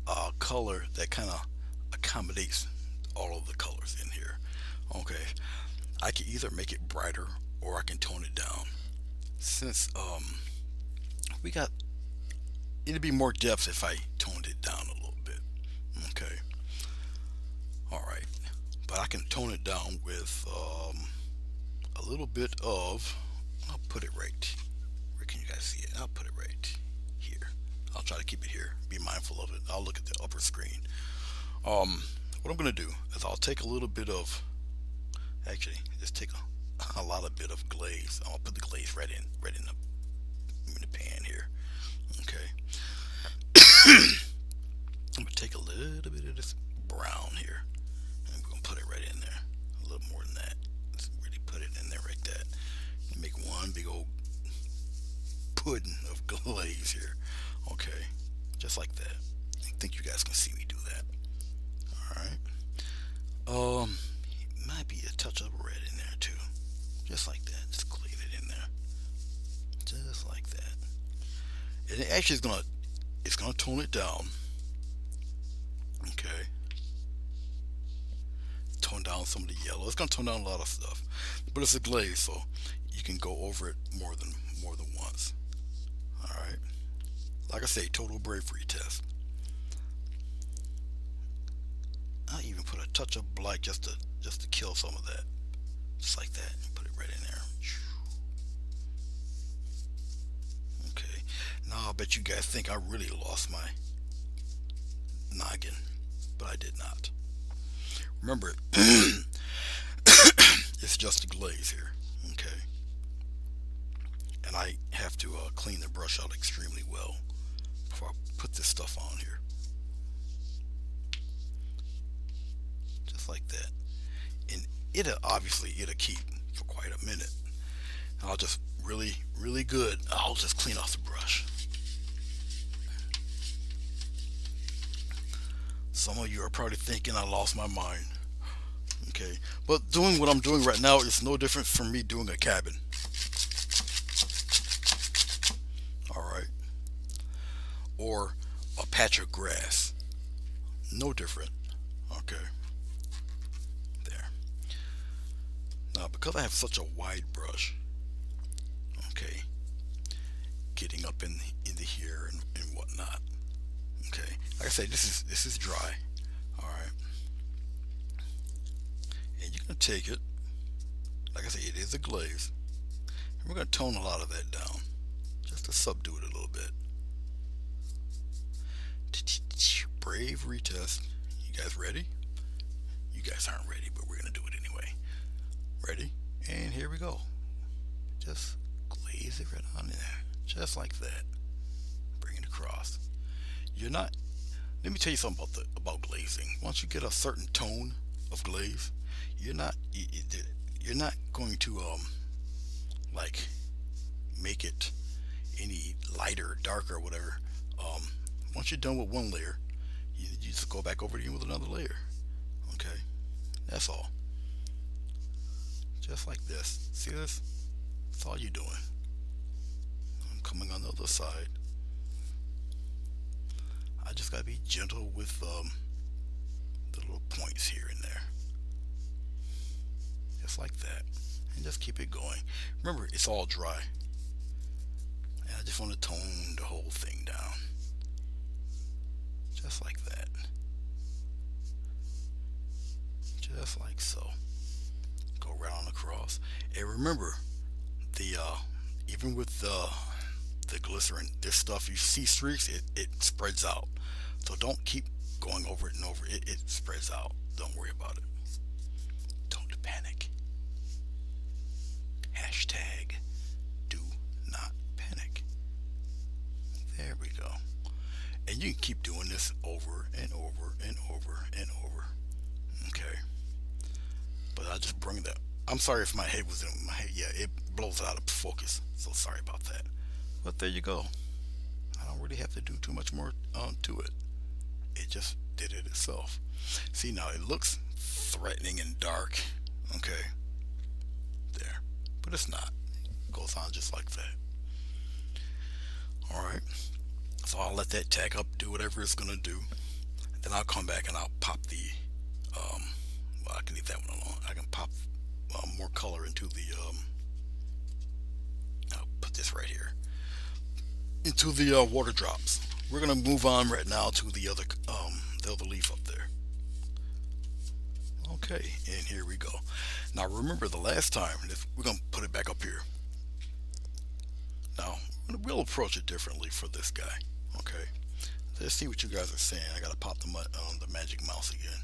a color that kind of accommodates all of the colors in here. Okay, I can either make it brighter or I can tone it down. Since we got it'd be more depth if I toned it down a little bit. Okay, all right, but I can tone it down with a little bit of. I'll put it right. Where can you guys see it? I'll put it right here. I'll try to keep it here. Be mindful of it. I'll look at the upper screen. Um, what I'm gonna do is I'll take a little bit of, actually, just take a lot of bit of glaze. I'll put the glaze right in the pan here. Okay. I'm gonna take a little bit of this brown here, and we're gonna put it right in there. A little more than that. Let's really put it in there like that. Make one big old pudding of glaze here. Okay, just like that. I think you guys can see me do that. All right. Might be a touch of red in there too, just like that. Just glaze it in there, just like that. And it actually is gonna, it's gonna tone it down. Okay, tone down some of the yellow. It's gonna tone down a lot of stuff, but it's a glaze, so you can go over it more than once. All right. Like I say, total bravery test. I even put a touch of black just to kill some of that. Just like that. Put it right in there. Okay. Now I bet you guys think I really lost my noggin, but I did not. Remember, it's just a glaze here. Okay. And I have to clean the brush out extremely well before I put this stuff on here. Just like that. And it'll keep for quite a minute. I'll just really good. I'll just clean off the brush. Some of you are probably thinking I lost my mind. Okay, but doing what I'm doing right now is no different from me doing a cabin. All right, or a patch of grass. No different. Okay, there. Now because I have such a wide brush, okay, getting up into here and whatnot. Okay, like I say, this is dry. All right, and you're gonna take it. Like I say, it is a glaze, and we're gonna tone a lot of that down, just to subdue it a little bit. Bravery test. You guys ready? You guys aren't ready, but we're gonna do it anyway. Ready? And here we go. Just glaze it right on there, just like that. Bring it across. You're not. Let me tell you something about glazing. Once you get a certain tone of glaze, you're not going to like make it any lighter, darker, or whatever. Once you're done with one layer, you just go back over it again with another layer. Okay, that's all. Just like this. See this? That's all you're doing. I'm coming on the other side. I just gotta be gentle with the little points here and there, just like that, and just keep it going. Remember, it's all dry, and I just want to tone the whole thing down, just like that, just like so. Go right on across, and remember, the even with the glycerin, this stuff, you see streaks, it spreads out. So don't keep going over it and over it. It spreads out. Don't worry about it. Don't panic. Hashtag do not panic. There we go. And you can keep doing this over and over and over and over. Okay. But I just bring that. I'm sorry if my head was in my head. Yeah, it blows it out of focus. So sorry about that. But there you go. I don't really have to do too much more to it. It just did it itself. See, now it looks threatening and dark. Okay. There. But it's not. It goes on just like that. Alright. So I'll let that tack up, do whatever it's going to do. Then I'll come back and I'll pop the, well, I can leave that one alone. I can pop more color into the, I'll put this right here, into the water drops. We're gonna move on right now to the other leaf up there. Okay, and here we go. Now remember the last time, we're gonna put it back up here. Now we'll approach it differently for this guy. Okay, let's see what you guys are saying. I gotta pop the magic mouse again.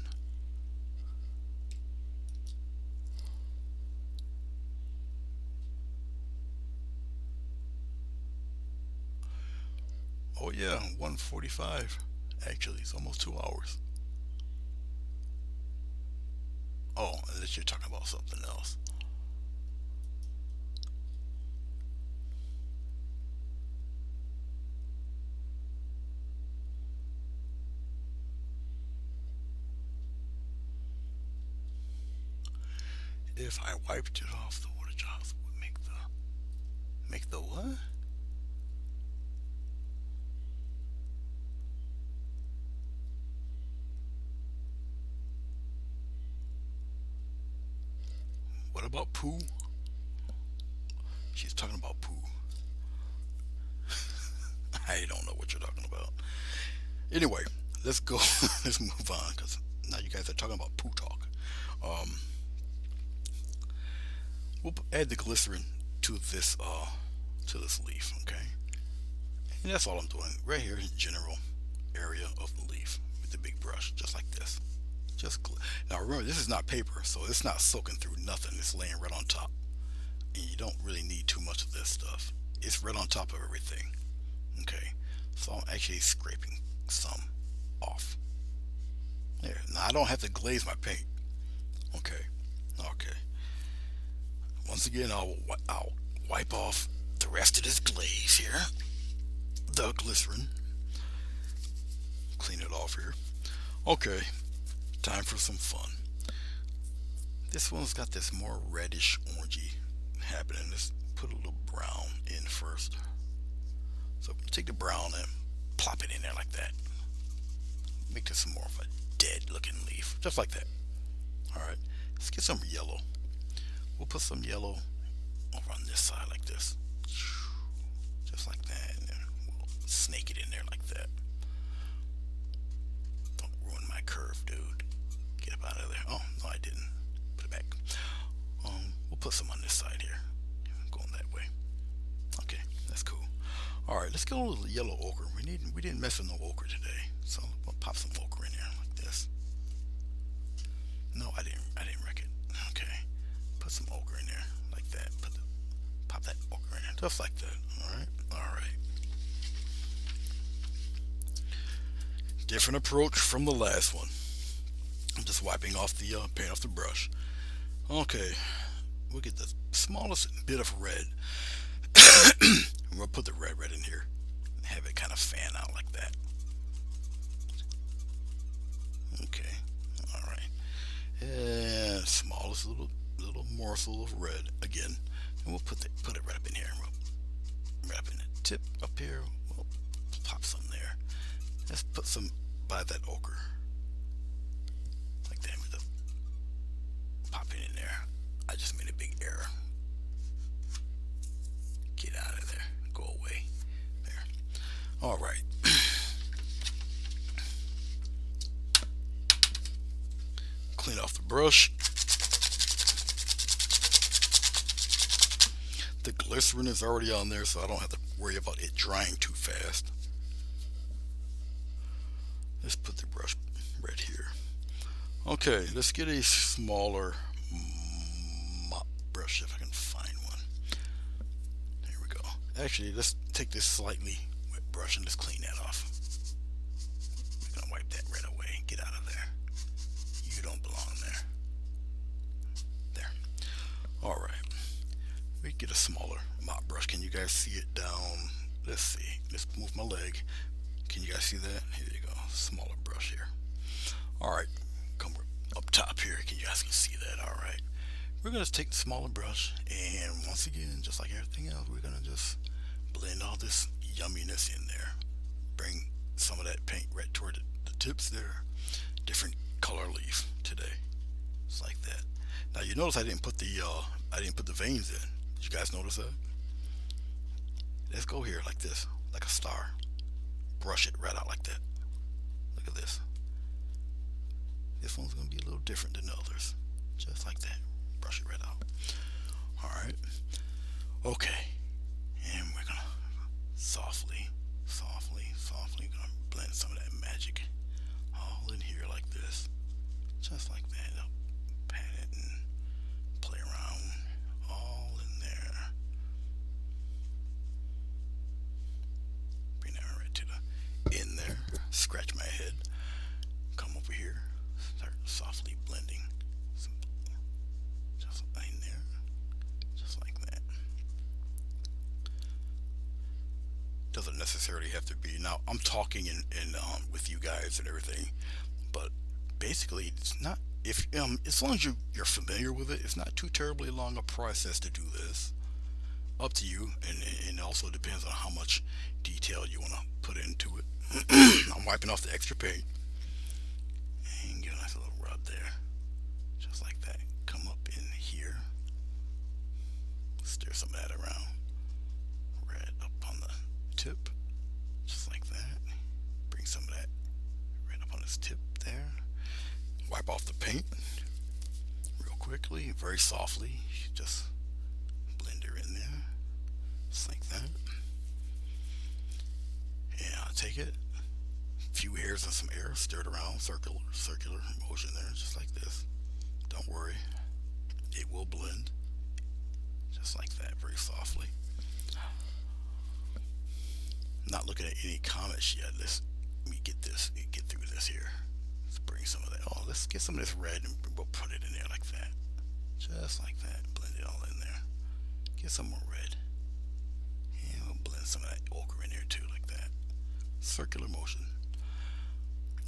Oh yeah, 1:45. Actually, it's almost 2 hours. Oh, unless you're talking about something else. If I wiped it off, the water drops would make the what? What about poo? She's talking about poo. I don't know what you're talking about. Anyway, let's go. Let's move on because now you guys are talking about poo talk. Um, we'll add the glycerin to this leaf, okay? And that's all I'm doing right here in general area of the leaf with the big brush, just like this. Now remember, this is not paper, so it's not soaking through nothing. It's laying right on top, and you don't really need too much of this stuff. It's right on top of everything. Okay, so I'm actually scraping some off. There. Now I don't have to glaze my paint. Okay. Okay. Once again, I'll wipe off the rest of this glaze here. The glycerin. Clean it off here. Okay. Time for some fun. This one's got this more reddish orangey happening. Let's put a little brown in first. So take the brown and plop it in there like that. Make this more of a dead looking leaf. Just like that. Alright. Let's get some yellow. We'll put some yellow over on this side like this. Just like that. And then we'll snake it in there like that. Don't ruin my curve, dude. Get up out of there. Oh, no, I didn't. Put it back. We'll put some on this side here. Going that way. Okay, that's cool. Alright, let's get a little yellow ochre. We didn't mess with no ochre today. So we'll pop some ochre in there like this. No, I didn't wreck it. Okay. Put some ochre in there like that. Pop that ochre in there. Just like that. Alright? Alright. Different approach from the last one. I'm just wiping off the paint off the brush. Okay. We'll get the smallest bit of red. We'll put the red in here. Have it kind of fan out like that. Okay. Alright. And smallest little morsel of red again. And we'll put it right up in here. We'll right up in the tip up here. We'll pop some there. Let's put some by that ochre. Like that with the pop it in there. I just made a big error. Get out of there. Go away. There. Alright. Clean off the brush. The glycerin is already on there, so I don't have to worry about it drying too fast. Let's put the brush right here. Okay, let's get a smaller mop brush if I can find one. There we go. Actually, let's take this slightly wet brush and just clean that off. We're gonna wipe that right away. Get out of there. You don't belong there. There. Alright. We get a smaller mop brush. Can you guys see it down? Let's see. Let's move my leg. Can you guys see that? Here you go. Smaller brush here. Alright. Come up top here. Can you guys see that? Alright. We're going to take the smaller brush and once again, just like everything else, we're going to just blend all this yumminess in there. Bring some of that paint right toward the tips there. Different color leaf today. Just like that. Now you notice I didn't put the veins in. Did you guys notice that? Let's go here like this, like a star. Brush it right out like that. Look at this. This one's going to be a little different than the others. Just like that. Brush it right out. Alright. Okay. And we're going to softly scratch my head. Come over here, start softly blending. Just in there, just like that. Doesn't necessarily have to be. Now I'm talking with you guys and everything, but basically it's not. If as long as you're familiar with it, it's not too terribly long a process to do this. Up to you, and it also depends on how much detail you want to put into it. I'm wiping off the extra paint and give a nice little rub there, just like that. Come up in here, stir some of that around, red up on the tip, just like that. Bring some of that red up on this tip there. Wipe off the paint real quickly, very softly. Just blend her in there, just like that. And I'll take it, a few hairs and some air, stir it around, circular motion there, just like this. Don't worry, it will blend, just like that, very softly. Not looking at any comments yet. Let me get through this here. Let's bring some of that. Oh, let's get some of this red and we'll put it in there like that, just like that. Blend it all in there. Get some more red, and we'll blend some of that ochre in there too, like that. Circular motion.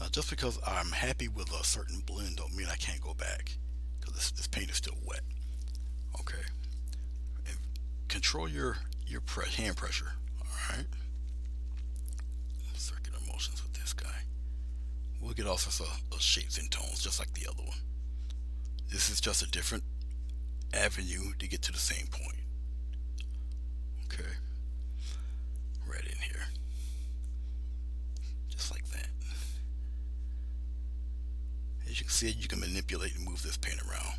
Now, just because I'm happy with a certain blend don't mean I can't go back, because this paint is still wet. Okay. And control your hand pressure. All right. Circular motions with this guy. We'll get all sorts of shapes and tones, just like the other one. This is just a different avenue to get to the same point. Okay. Right in here. Just like that. As you can see, you can manipulate and move this paint around,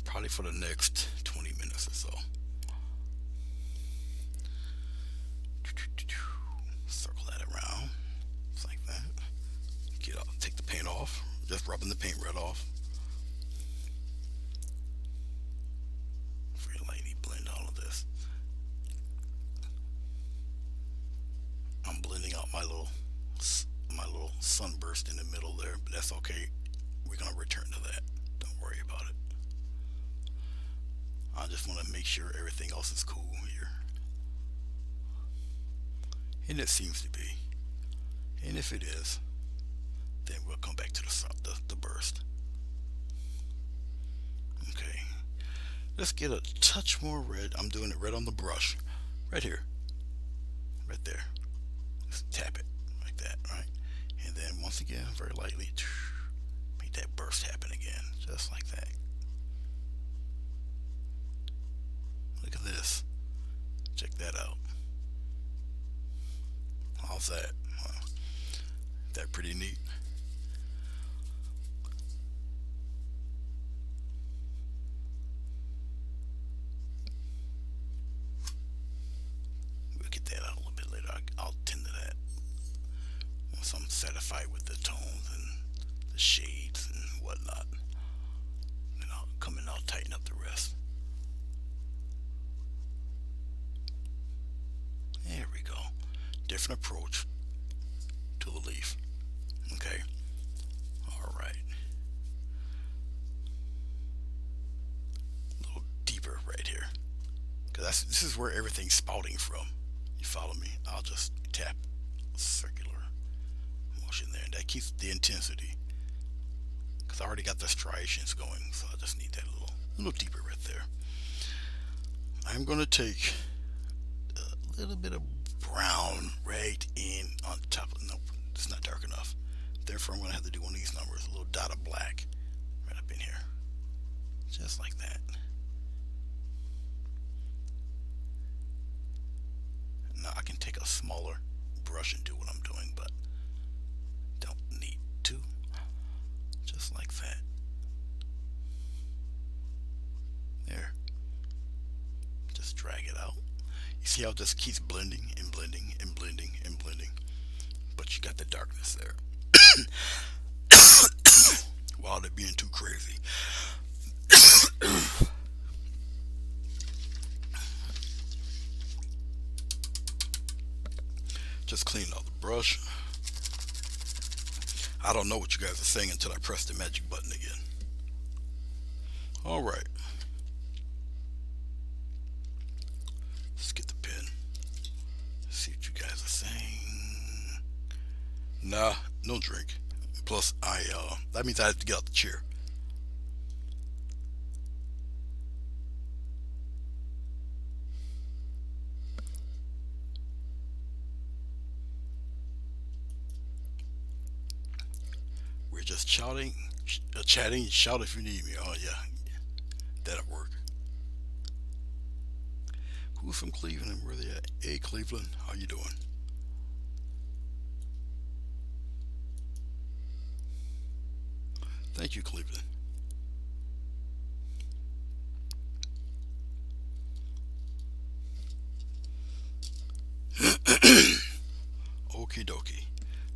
probably for the next 20 minutes or so. Circle that around, just like that. Take the paint off, just rubbing the paint right off. Very lightly blend all of this. I'm blending out my little sunburst in the middle there, but that's okay. We're gonna return to that. Don't worry about it. I just want to make sure everything else is cool here, and it seems to be. And if it is, then we'll come back to the burst. Okay, let's get a touch more red. I'm doing it red on the brush, right here, right there. Just tap it like that, right? And then once again, very lightly, make that burst happen again, just like that. Look at this. Check that out. How's that? That pretty neat. We'll get that out a little bit later. I'll tend to that once I'm satisfied with the tones and the shades and whatnot. Then I'll come in and I'll tighten up the rest. There we go. Different approach to the leaf. Okay. All right. A little deeper right here, because this is where everything's spouting from. You follow me? I'll just tap circular motion there, and that keeps the intensity, because I already got the striations going, so I just need that a little deeper right there. I'm going to take a little bit of brown right in on top of, nope, it's not dark enough. Therefore, I'm going to have to do one of these numbers, a little dot of black right up in here, just like that. Now I can take a smaller brush and do what I'm doing, but don't need to. Just like that. There. Just drag it out. You see how it just keeps blending and blending and blending and blending, but you got the darkness there without it being too crazy. Just clean out the brush. I don't know what you guys are saying until I press the magic button again. All right, let's get the pen. See what you guys are saying. Nah, no drink. Plus, that means I have to get out the chair. We're just chatting. Shout if you need me. Oh yeah, that'll work. Who's from Cleveland and where they at? Hey Cleveland, how you doing? Thank you, Cleveland. Okie dokie.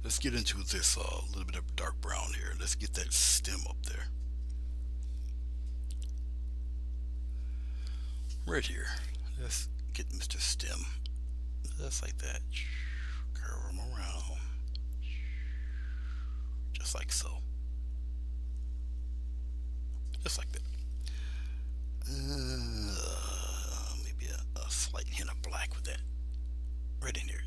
Let's get into this little bit of dark brown here. Let's get that stem up there. Right here. Let's get Mr. Stem. Just like that. Curve him around. Just like so. Just like that. Maybe a slight hint of black with that. Right in there.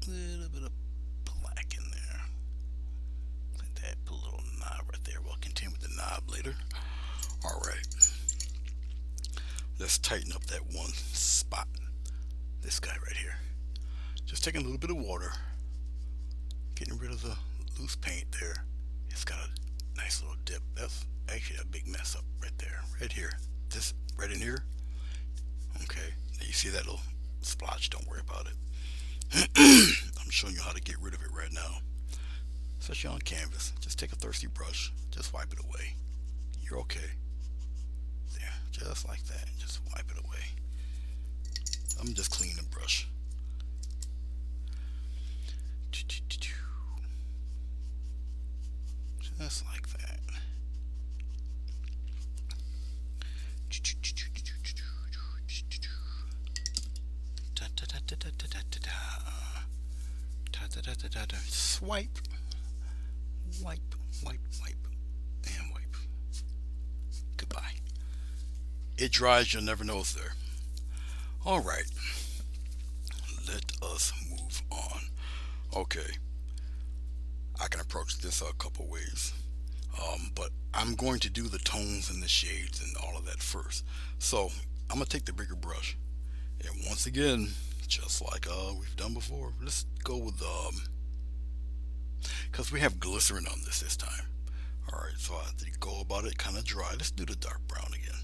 Little bit of black in there. Like that. Put a little knob right there. We'll continue with the knob later. Alright. Let's tighten up that one spot. This guy right here. Just taking a little bit of water. Getting rid of the loose paint there. It's got a nice little dip. That's actually a big mess up right there. Right here. This right in here. Okay. Now you see that little splotch. Don't worry about it. I'm showing you how to get rid of it right now. Especially on canvas. Just take a thirsty brush. Just wipe it away. You're okay. There. Just like that. Just wipe it away. I'm just cleaning the brush. Just like that. Swipe, wipe, wipe, wipe, and wipe. Goodbye. It dries, you'll never know it's there. All right, let us move on. Okay, I can approach this a couple ways, but I'm going to do the tones and the shades and all of that first. So I'm gonna take the bigger brush, and once again, just like we've done before, let's go with because we have glycerin on this time. All right, so I have to go about it kind of dry. Let's do the dark brown again.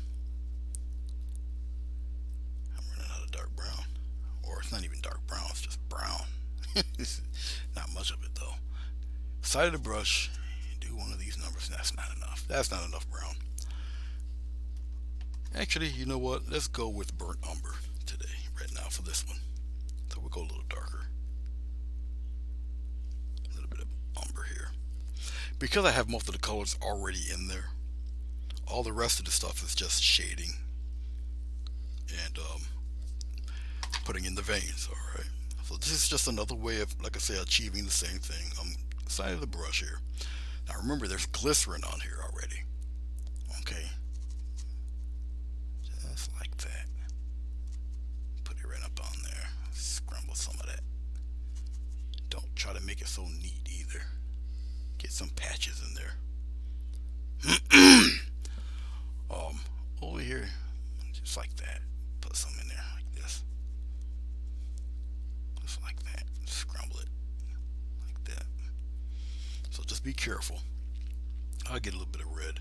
I'm running out of dark brown, or it's not even dark brown, it's just brown. Not much of it though. Side of the brush, do one of these numbers. That's not enough. That's not enough brown. Actually, you know what? Let's go with burnt umber today, right now for this one. So we'll go a little darker. A little bit of umber here. Because I have most of the colors already in there, all the rest of the stuff is just shading and putting in the veins. All right. So this is just another way of, like I say, achieving the same thing. Side of the brush here. Now remember, there's glycerin on here already. Okay. Just like that. Put it right up on there. Scramble some of that. Don't try to make it so neat either. Get some patches in there. Over here, just like that. Put some in there like this. Just like that. Scramble it like that. So just be careful. I'll get a little bit of red.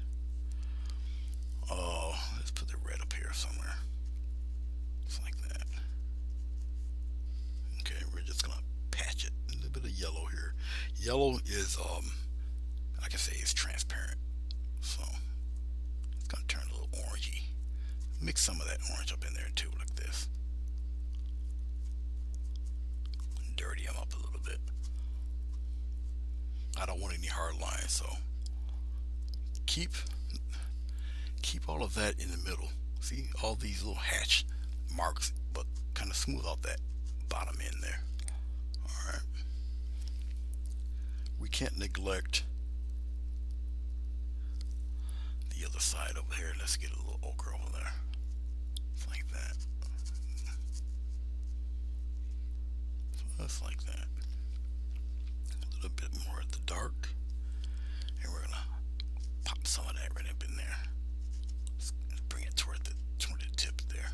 Oh, let's put the red up here somewhere. Just like that. Okay, we're just gonna patch it. A little bit of yellow here. Yellow is like I say, it's transparent. So it's gonna turn a little orangey. Mix some of that orange up in there too, like this. Dirty them up a little bit. I don't want any hard lines, so keep all of that in the middle. See all these little hatch marks, but kind of smooth out that bottom end there. All right. we can't neglect the other side over here. Let's get a little ochre over there. It's like that. Just like that. A little bit more at the dark. And we're gonna pop some of that right up in there. Let's bring it toward the tip there.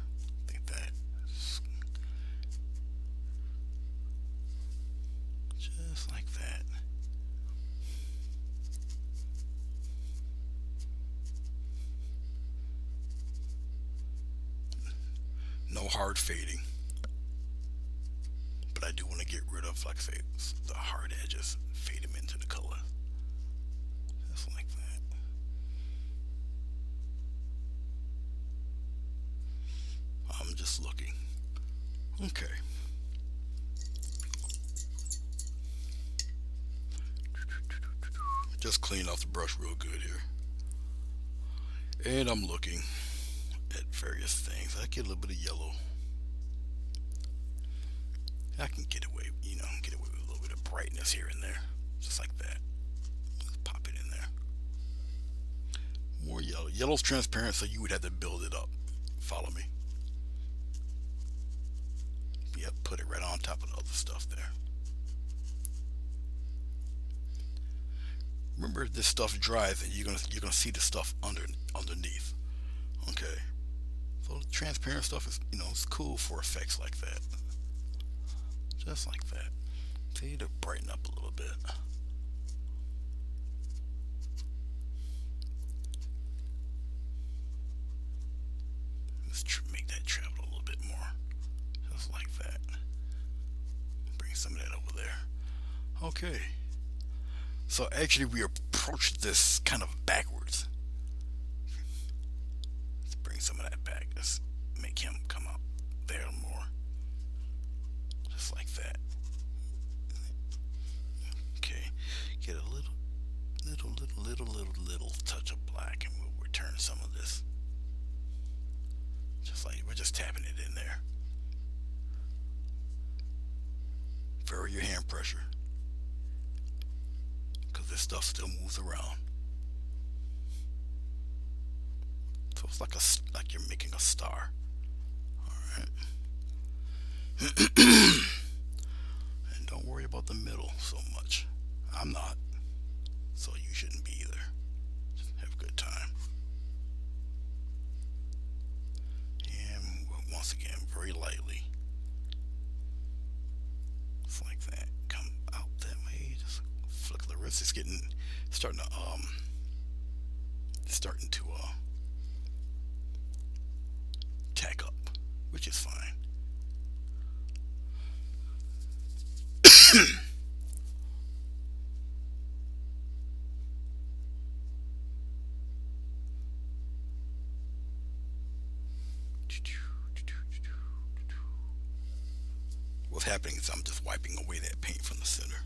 Like that. Just like that. No hard fading. But I do want to get rid of, like I say, the hard edges. Fade them into the color. Just like that. I'm just looking. Okay. Just clean off the brush real good here. And I'm looking at various things. I get a little bit of yellow. I can get away, get away with a little bit of brightness here and there. Just like that. Let's pop it in there. More yellow. Yellow's transparent, so you would have to build it up. Follow me. Yep, put it right on top of the other stuff there. Remember, this stuff dries, and you're gonna see the stuff underneath. Okay. So the transparent stuff is, it's cool for effects like that. Just like that. See, to brighten up a little bit. Let's make that travel a little bit more. Just like that. Bring some of that over there. Okay. So actually we approached this kind of backwards. Let's bring some of that back. Let's make him come up there more. Just like that. Okay. Get a little touch of black, and we'll return some of this. Just like we're just tapping it in there. Vary your hand pressure, because this stuff still moves around. So it's like you're making a star. All right. And don't worry about the middle so much. I'm not, so you shouldn't be either. Just have a good time. And once again, very lightly. Just like that. Come out that way. Just flick the wrist. It's starting to tack up, which is fine. What's happening is I'm just wiping away that paint from the center.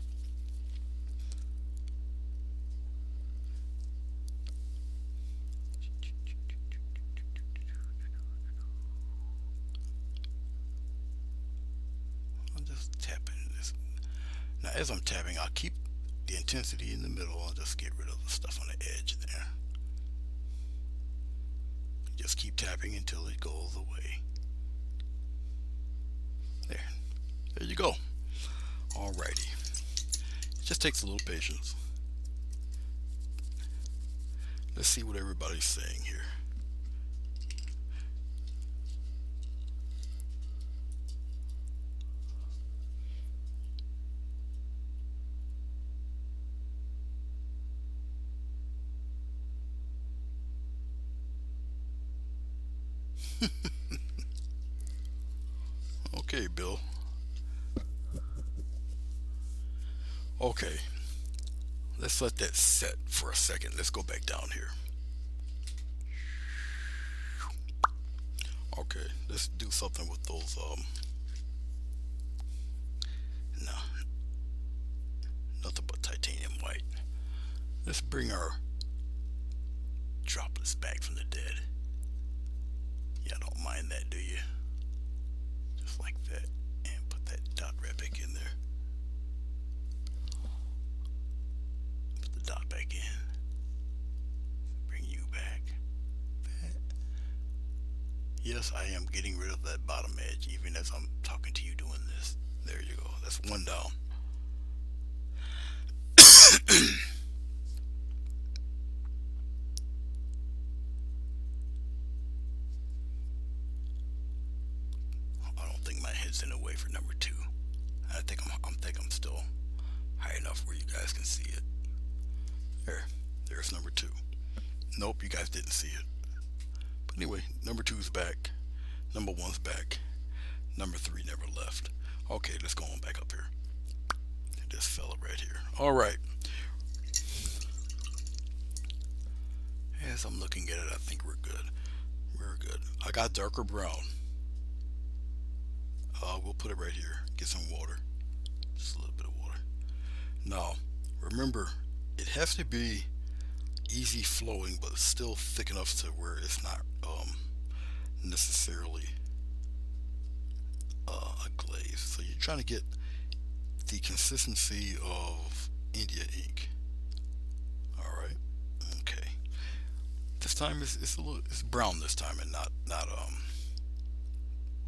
I'm just tapping this. Now as I'm tapping, I'll keep the intensity in the middle. I'll just get rid of the stuff on the edge there. Just keep tapping until it goes away. There you go. Alrighty. It just takes a little patience. Let's see what everybody's saying here. Okay, Bill. Okay, let's let that set for a second. Let's go back down here. Okay, let's do something with those no, nothing but titanium white. Let's bring our droplets back from the dead. Yeah, don't mind that, do you? Just like that, and put that dot right back in there. dot back in. Bring you back. That. Yes, I am getting rid of that bottom edge even as I'm talking to you doing this. There you go. That's one down. I don't think my head's in the way for number two. I think I'm still high enough where you guys can see it. There's number two. Nope, you guys didn't see it. But anyway, number two's back. Number one's back. Number three never left. Okay, let's go on back up here. This fella right here. All right. As I'm looking at it, I think we're good. We're good. I got darker brown. We'll put it right here. Get some water. Just a little bit of water. Now, remember, it has to be easy flowing, but still thick enough to where it's not necessarily a glaze. So you're trying to get the consistency of India ink. All right. Okay. This time it's brown this time and not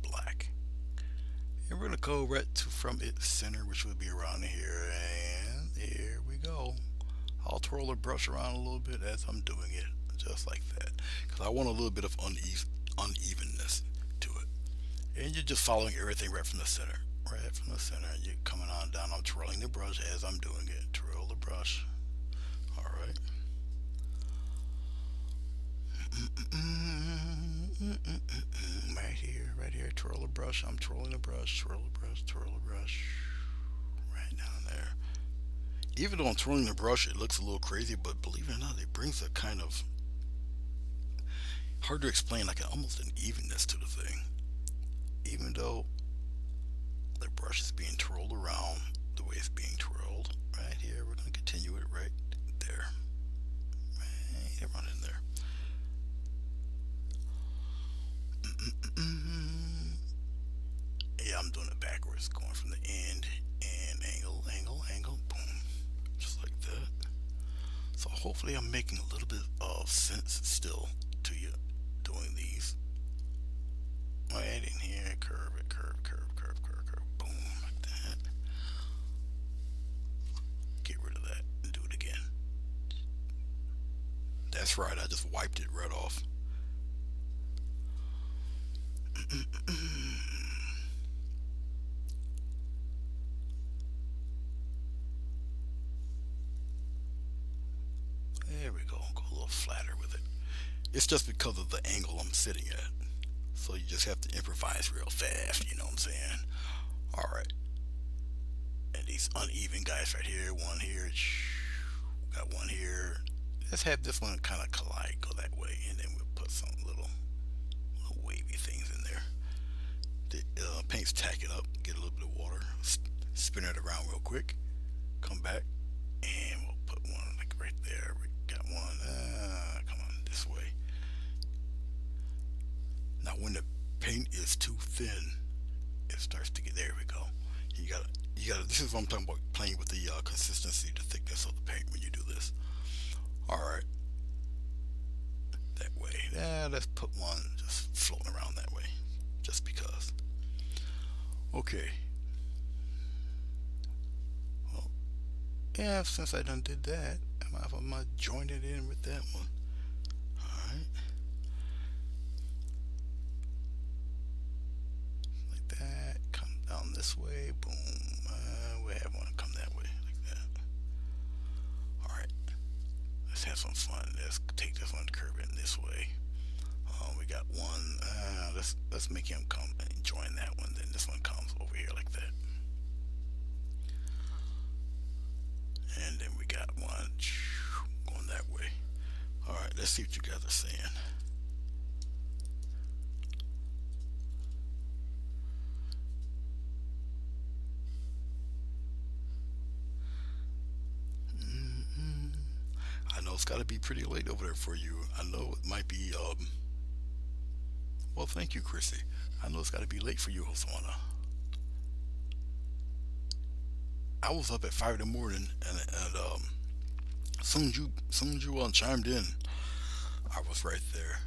black. And we're gonna go right to from its center, which would be around here, and here we go. I'll twirl the brush around a little bit as I'm doing it, just like that, because I want a little bit of unevenness to it. And you're just following everything right from the center, right from the center. You're coming on down. I'm twirling the brush as I'm doing it. Twirl the brush. All right. Right here, twirl the brush. I'm twirling the brush, twirl the brush, twirl the brush. Right down there. Even though I'm twirling the brush, it looks a little crazy, but believe it or not, it brings a kind of hard to explain, like almost an evenness to the thing. Even though the brush is being twirled around the way it's being twirled, right here, we're going to continue it right there. Right around in there. Yeah, I'm doing it backwards, going from the end and angle, angle, angle, boom, just like that. So hopefully I'm making a little bit of sense still to you doing these. Right in here, curve it, curve, curve, curve, curve, curve, boom, like that. Get rid of that and do it again. That's right, I just wiped it right off. There we go. Go a little flatter with it. It's just because of the angle I'm sitting at. So you just have to improvise real fast, you know what I'm saying? Alright. And these uneven guys right here, one here, got one here. Let's have this one kind of collide, go that way, and then we'll put some little wavy things in there. The paint's tack it up, get a little bit of water, spin it around real quick, come back, and we'll put one like right there. We got one, come on, this way. Now when the paint is too thin, it starts to get, there we go. You gotta, this is what I'm talking about, playing with the consistency, the thickness of the paint when you do this. Alright. That way. Yeah, let's put one just floating around that way. Just because. Okay. Well, yeah, since I done did that, I might join it in with that one. Alright. Like that. Come down this way. Boom. We have one come that way. Like that. Alright. Let's have some fun. Let's take this one, curve it in this way. We got one. Let's make him come and join that one. Then this one comes over here like that. And then we got one going that way. All right, let's see what you guys are saying. I know it's got to be pretty late over there for you. I know it might be. Well, thank you, Chrissy. I know it's got to be late for you, Hosanna. I was up at 5 in the morning, and Soon as you chimed in, I was right there.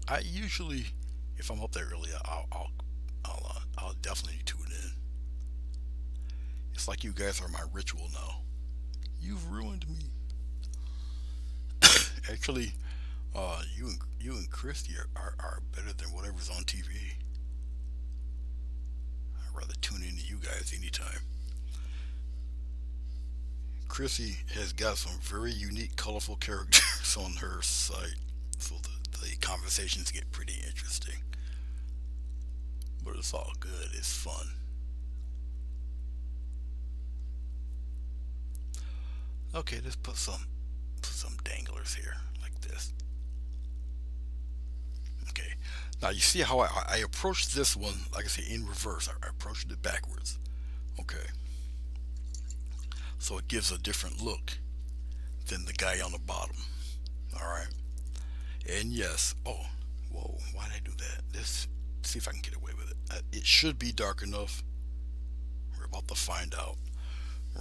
I usually, if I'm up there early, I'll definitely tune in. It's like you guys are my ritual now. You've ruined me. Actually, you and Christy are better than whatever's on TV. I'd rather tune in to you guys anytime. Chrissy has got some very unique, colorful characters on her site, so the conversations get pretty interesting. But it's all good. It's fun. Okay, let's put some danglers here like this. Okay. Now you see how I approached this one, like I say, in reverse. I approached it backwards. Okay. So it gives a different look than the guy on the bottom. All right. And yes. Oh, whoa. Why did I do that? Let's see if I can get away with it. It should be dark enough. We're about to find out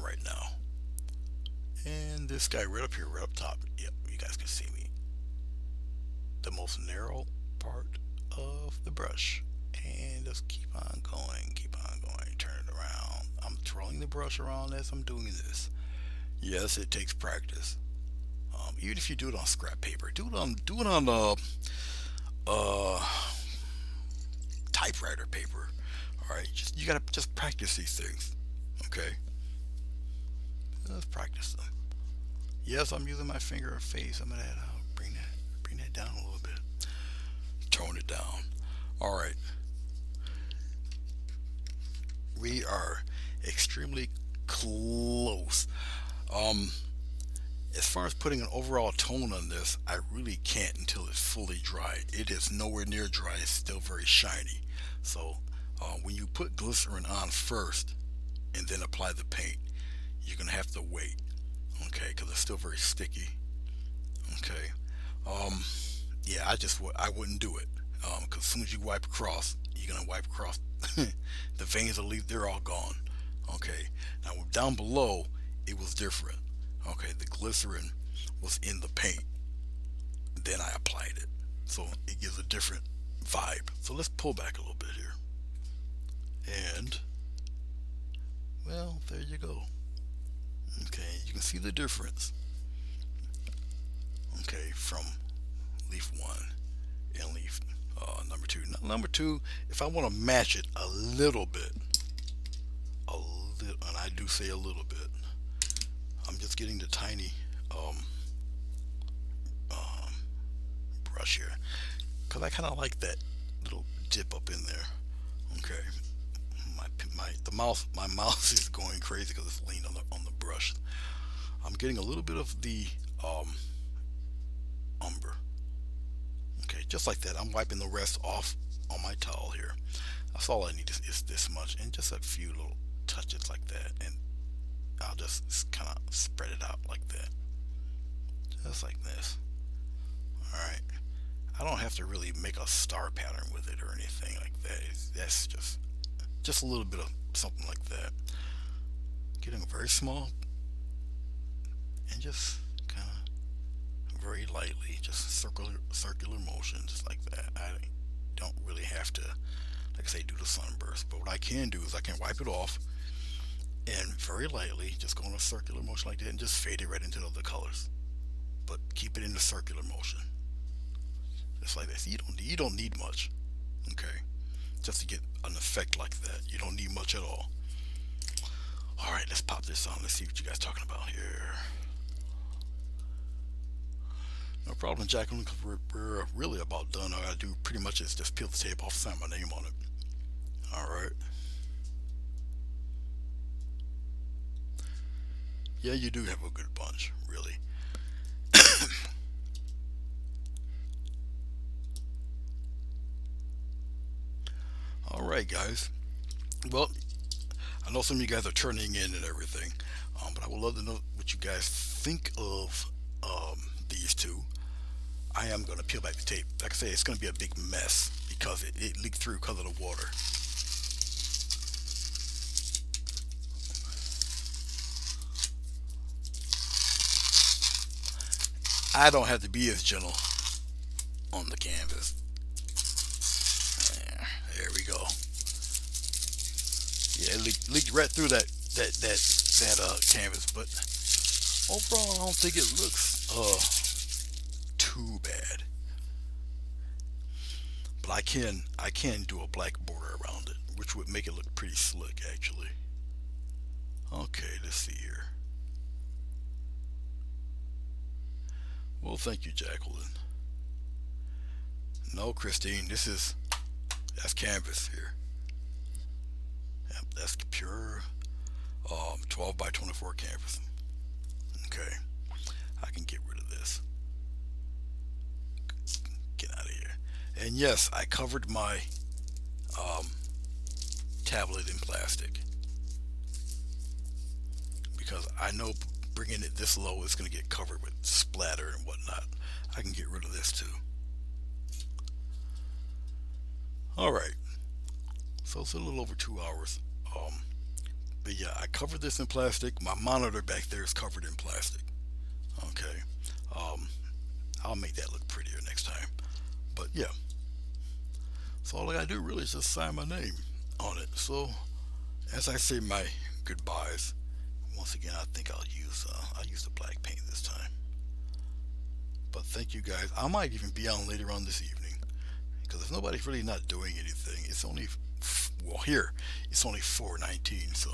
right now. And this guy right up here, right up top. Yep, you guys can see me. The most narrow part of the brush. And just keep on going, turn it around. I'm twirling the brush around as I'm doing this. Yes, it takes practice. Even if you do it on scrap paper, do it on uh typewriter paper. All right, you gotta just practice these things. Okay, let's practice them. Yes, I'm using my finger and face. I'm gonna bring that down a little bit. Tone it down. All right, we are extremely close. Um, as far as putting an overall tone on this, I really can't until it's fully dry. It is nowhere near dry. It's still very shiny. So when you put glycerin on first and then apply the paint, you're gonna have to wait. Okay, because it's still very sticky. Okay. Um, yeah, I wouldn't do it. Because as soon as you wipe across, you're gonna wipe across. The veins will leave. They're all gone. Okay. Now down below, it was different. Okay, the glycerin was in the paint. Then I applied it, so it gives a different vibe. So let's pull back a little bit here, and well, there you go. Okay, you can see the difference. Okay, from leaf one and leaf number two. Now, number two, if I want to match it a little bit, and I do say a little bit, I'm just getting the tiny um, um, brush here because I kind of like that little dip up in there. Okay, my mouse is going crazy because it's leaned on the brush. I'm getting a little bit of the um, umber. Okay, just like that. I'm wiping the rest off on my towel here. That's all I need is this much and just a few little touches like that, and I'll just kind of spread it out like that, just like this. All right. I don't have to really make a star pattern with it or anything like that. That's just a little bit of something like that. Getting very small and just kind of very lightly, just circular motions like that. I don't really have to, like I say, do the sunburst. But what I can do is I can wipe it off and very lightly just go in a circular motion like that and just fade it right into the other colors. But keep it in the circular motion, just like this. You don't need much, okay, just to get an effect like that. You don't need much at all. All right, let's pop this on. Let's see what you guys talking about here. No problem, Jacqueline, because we're really about done. All I gotta do pretty much is just peel the tape off, sign my name on it. All right. Yeah, you do have a good bunch, really. All right, guys. Well, I know some of you guys are turning in and everything, but I would love to know what you guys think of these two. I am going to peel back the tape. Like I say, it's going to be a big mess because it leaked through because of the water. I don't have to be as gentle on the canvas. There we go. Yeah, it leaked right through that canvas, but overall, I don't think it looks too bad. But I can do a black border around it, which would make it look pretty slick actually. Okay, let's see here. Well, thank you, Jacqueline. No, Christine, that's canvas here. Yep, that's pure 12 by 24 canvas. Okay, I can get rid of this. Get out of here. And yes, I covered my um, tablet in plastic because I know bringing it this low is going to get covered with splatter and whatnot. I can get rid of this too. All right, so it's a little over 2 hours. Um, but yeah, I covered this in plastic. My monitor back there is covered in plastic. Okay, um, I'll make that look prettier next time. But yeah, so all I gotta do really is just sign my name on it. So as I say my goodbyes, once again, I think I'll use the black paint this time. But thank you guys. I might even be on later on this evening because if nobody's really not doing anything, it's only well here it's only 4:19. So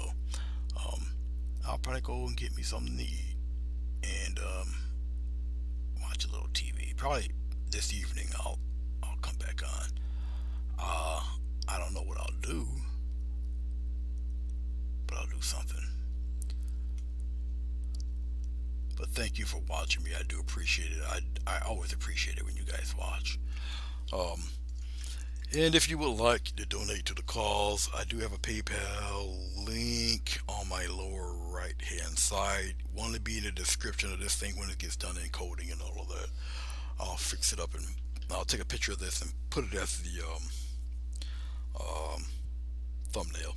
um, I'll probably go and get me something to eat and watch a little TV. Probably this evening I'll come back on. Uh, I don't know what I'll do, but I'll do something. But thank you for watching me. I do appreciate it. I always appreciate it when you guys watch. Um, and if you would like to donate to the cause, I do have a PayPal link on my lower right hand side. One to be in the description of this thing when it gets done encoding and all of that. I'll fix it up and I'll take a picture of this and put it as the um, thumbnail.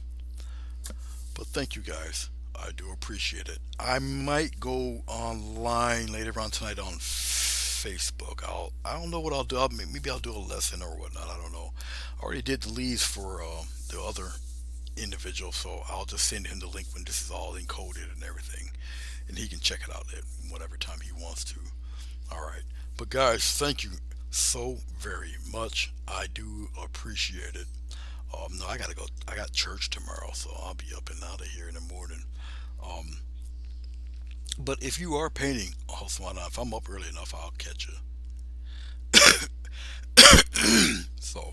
But thank you guys. I do appreciate it. I might go online later on tonight on Facebook. I don't know what I'll do. Maybe I'll do a lesson or whatnot. I don't know. I already did the leads for the other individual, so I'll just send him the link when this is all encoded and everything, and he can check it out at whatever time he wants to. All right. But guys, thank you so very much. I do appreciate it. No, I gotta go. I got church tomorrow, so I'll be up and out of here in the morning. Um, but if you are painting, also, if I'm up early enough, I'll catch you. So,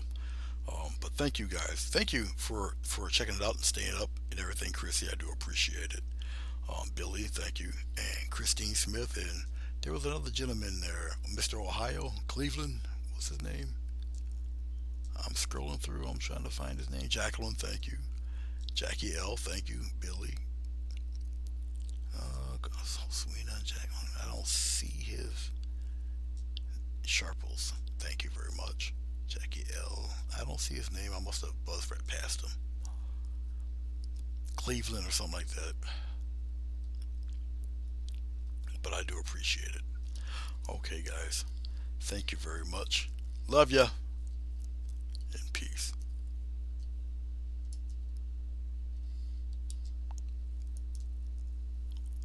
but thank you guys. Thank you for checking it out and staying up and everything, Chrissy. I do appreciate it. Billy, thank you, and Christine Smith, and there was another gentleman there, Mr. Ohio, Cleveland. What's his name? I'm scrolling through. I'm trying to find his name. Jacqueline, thank you. Jackie L, thank you. Billy. So sweet on Jacqueline. I don't see his Sharples. Thank you very much. Jackie L. I don't see his name. I must have buzzed right past him. Cleveland or something like that. But I do appreciate it. Okay, guys. Thank you very much. Love ya. And peace.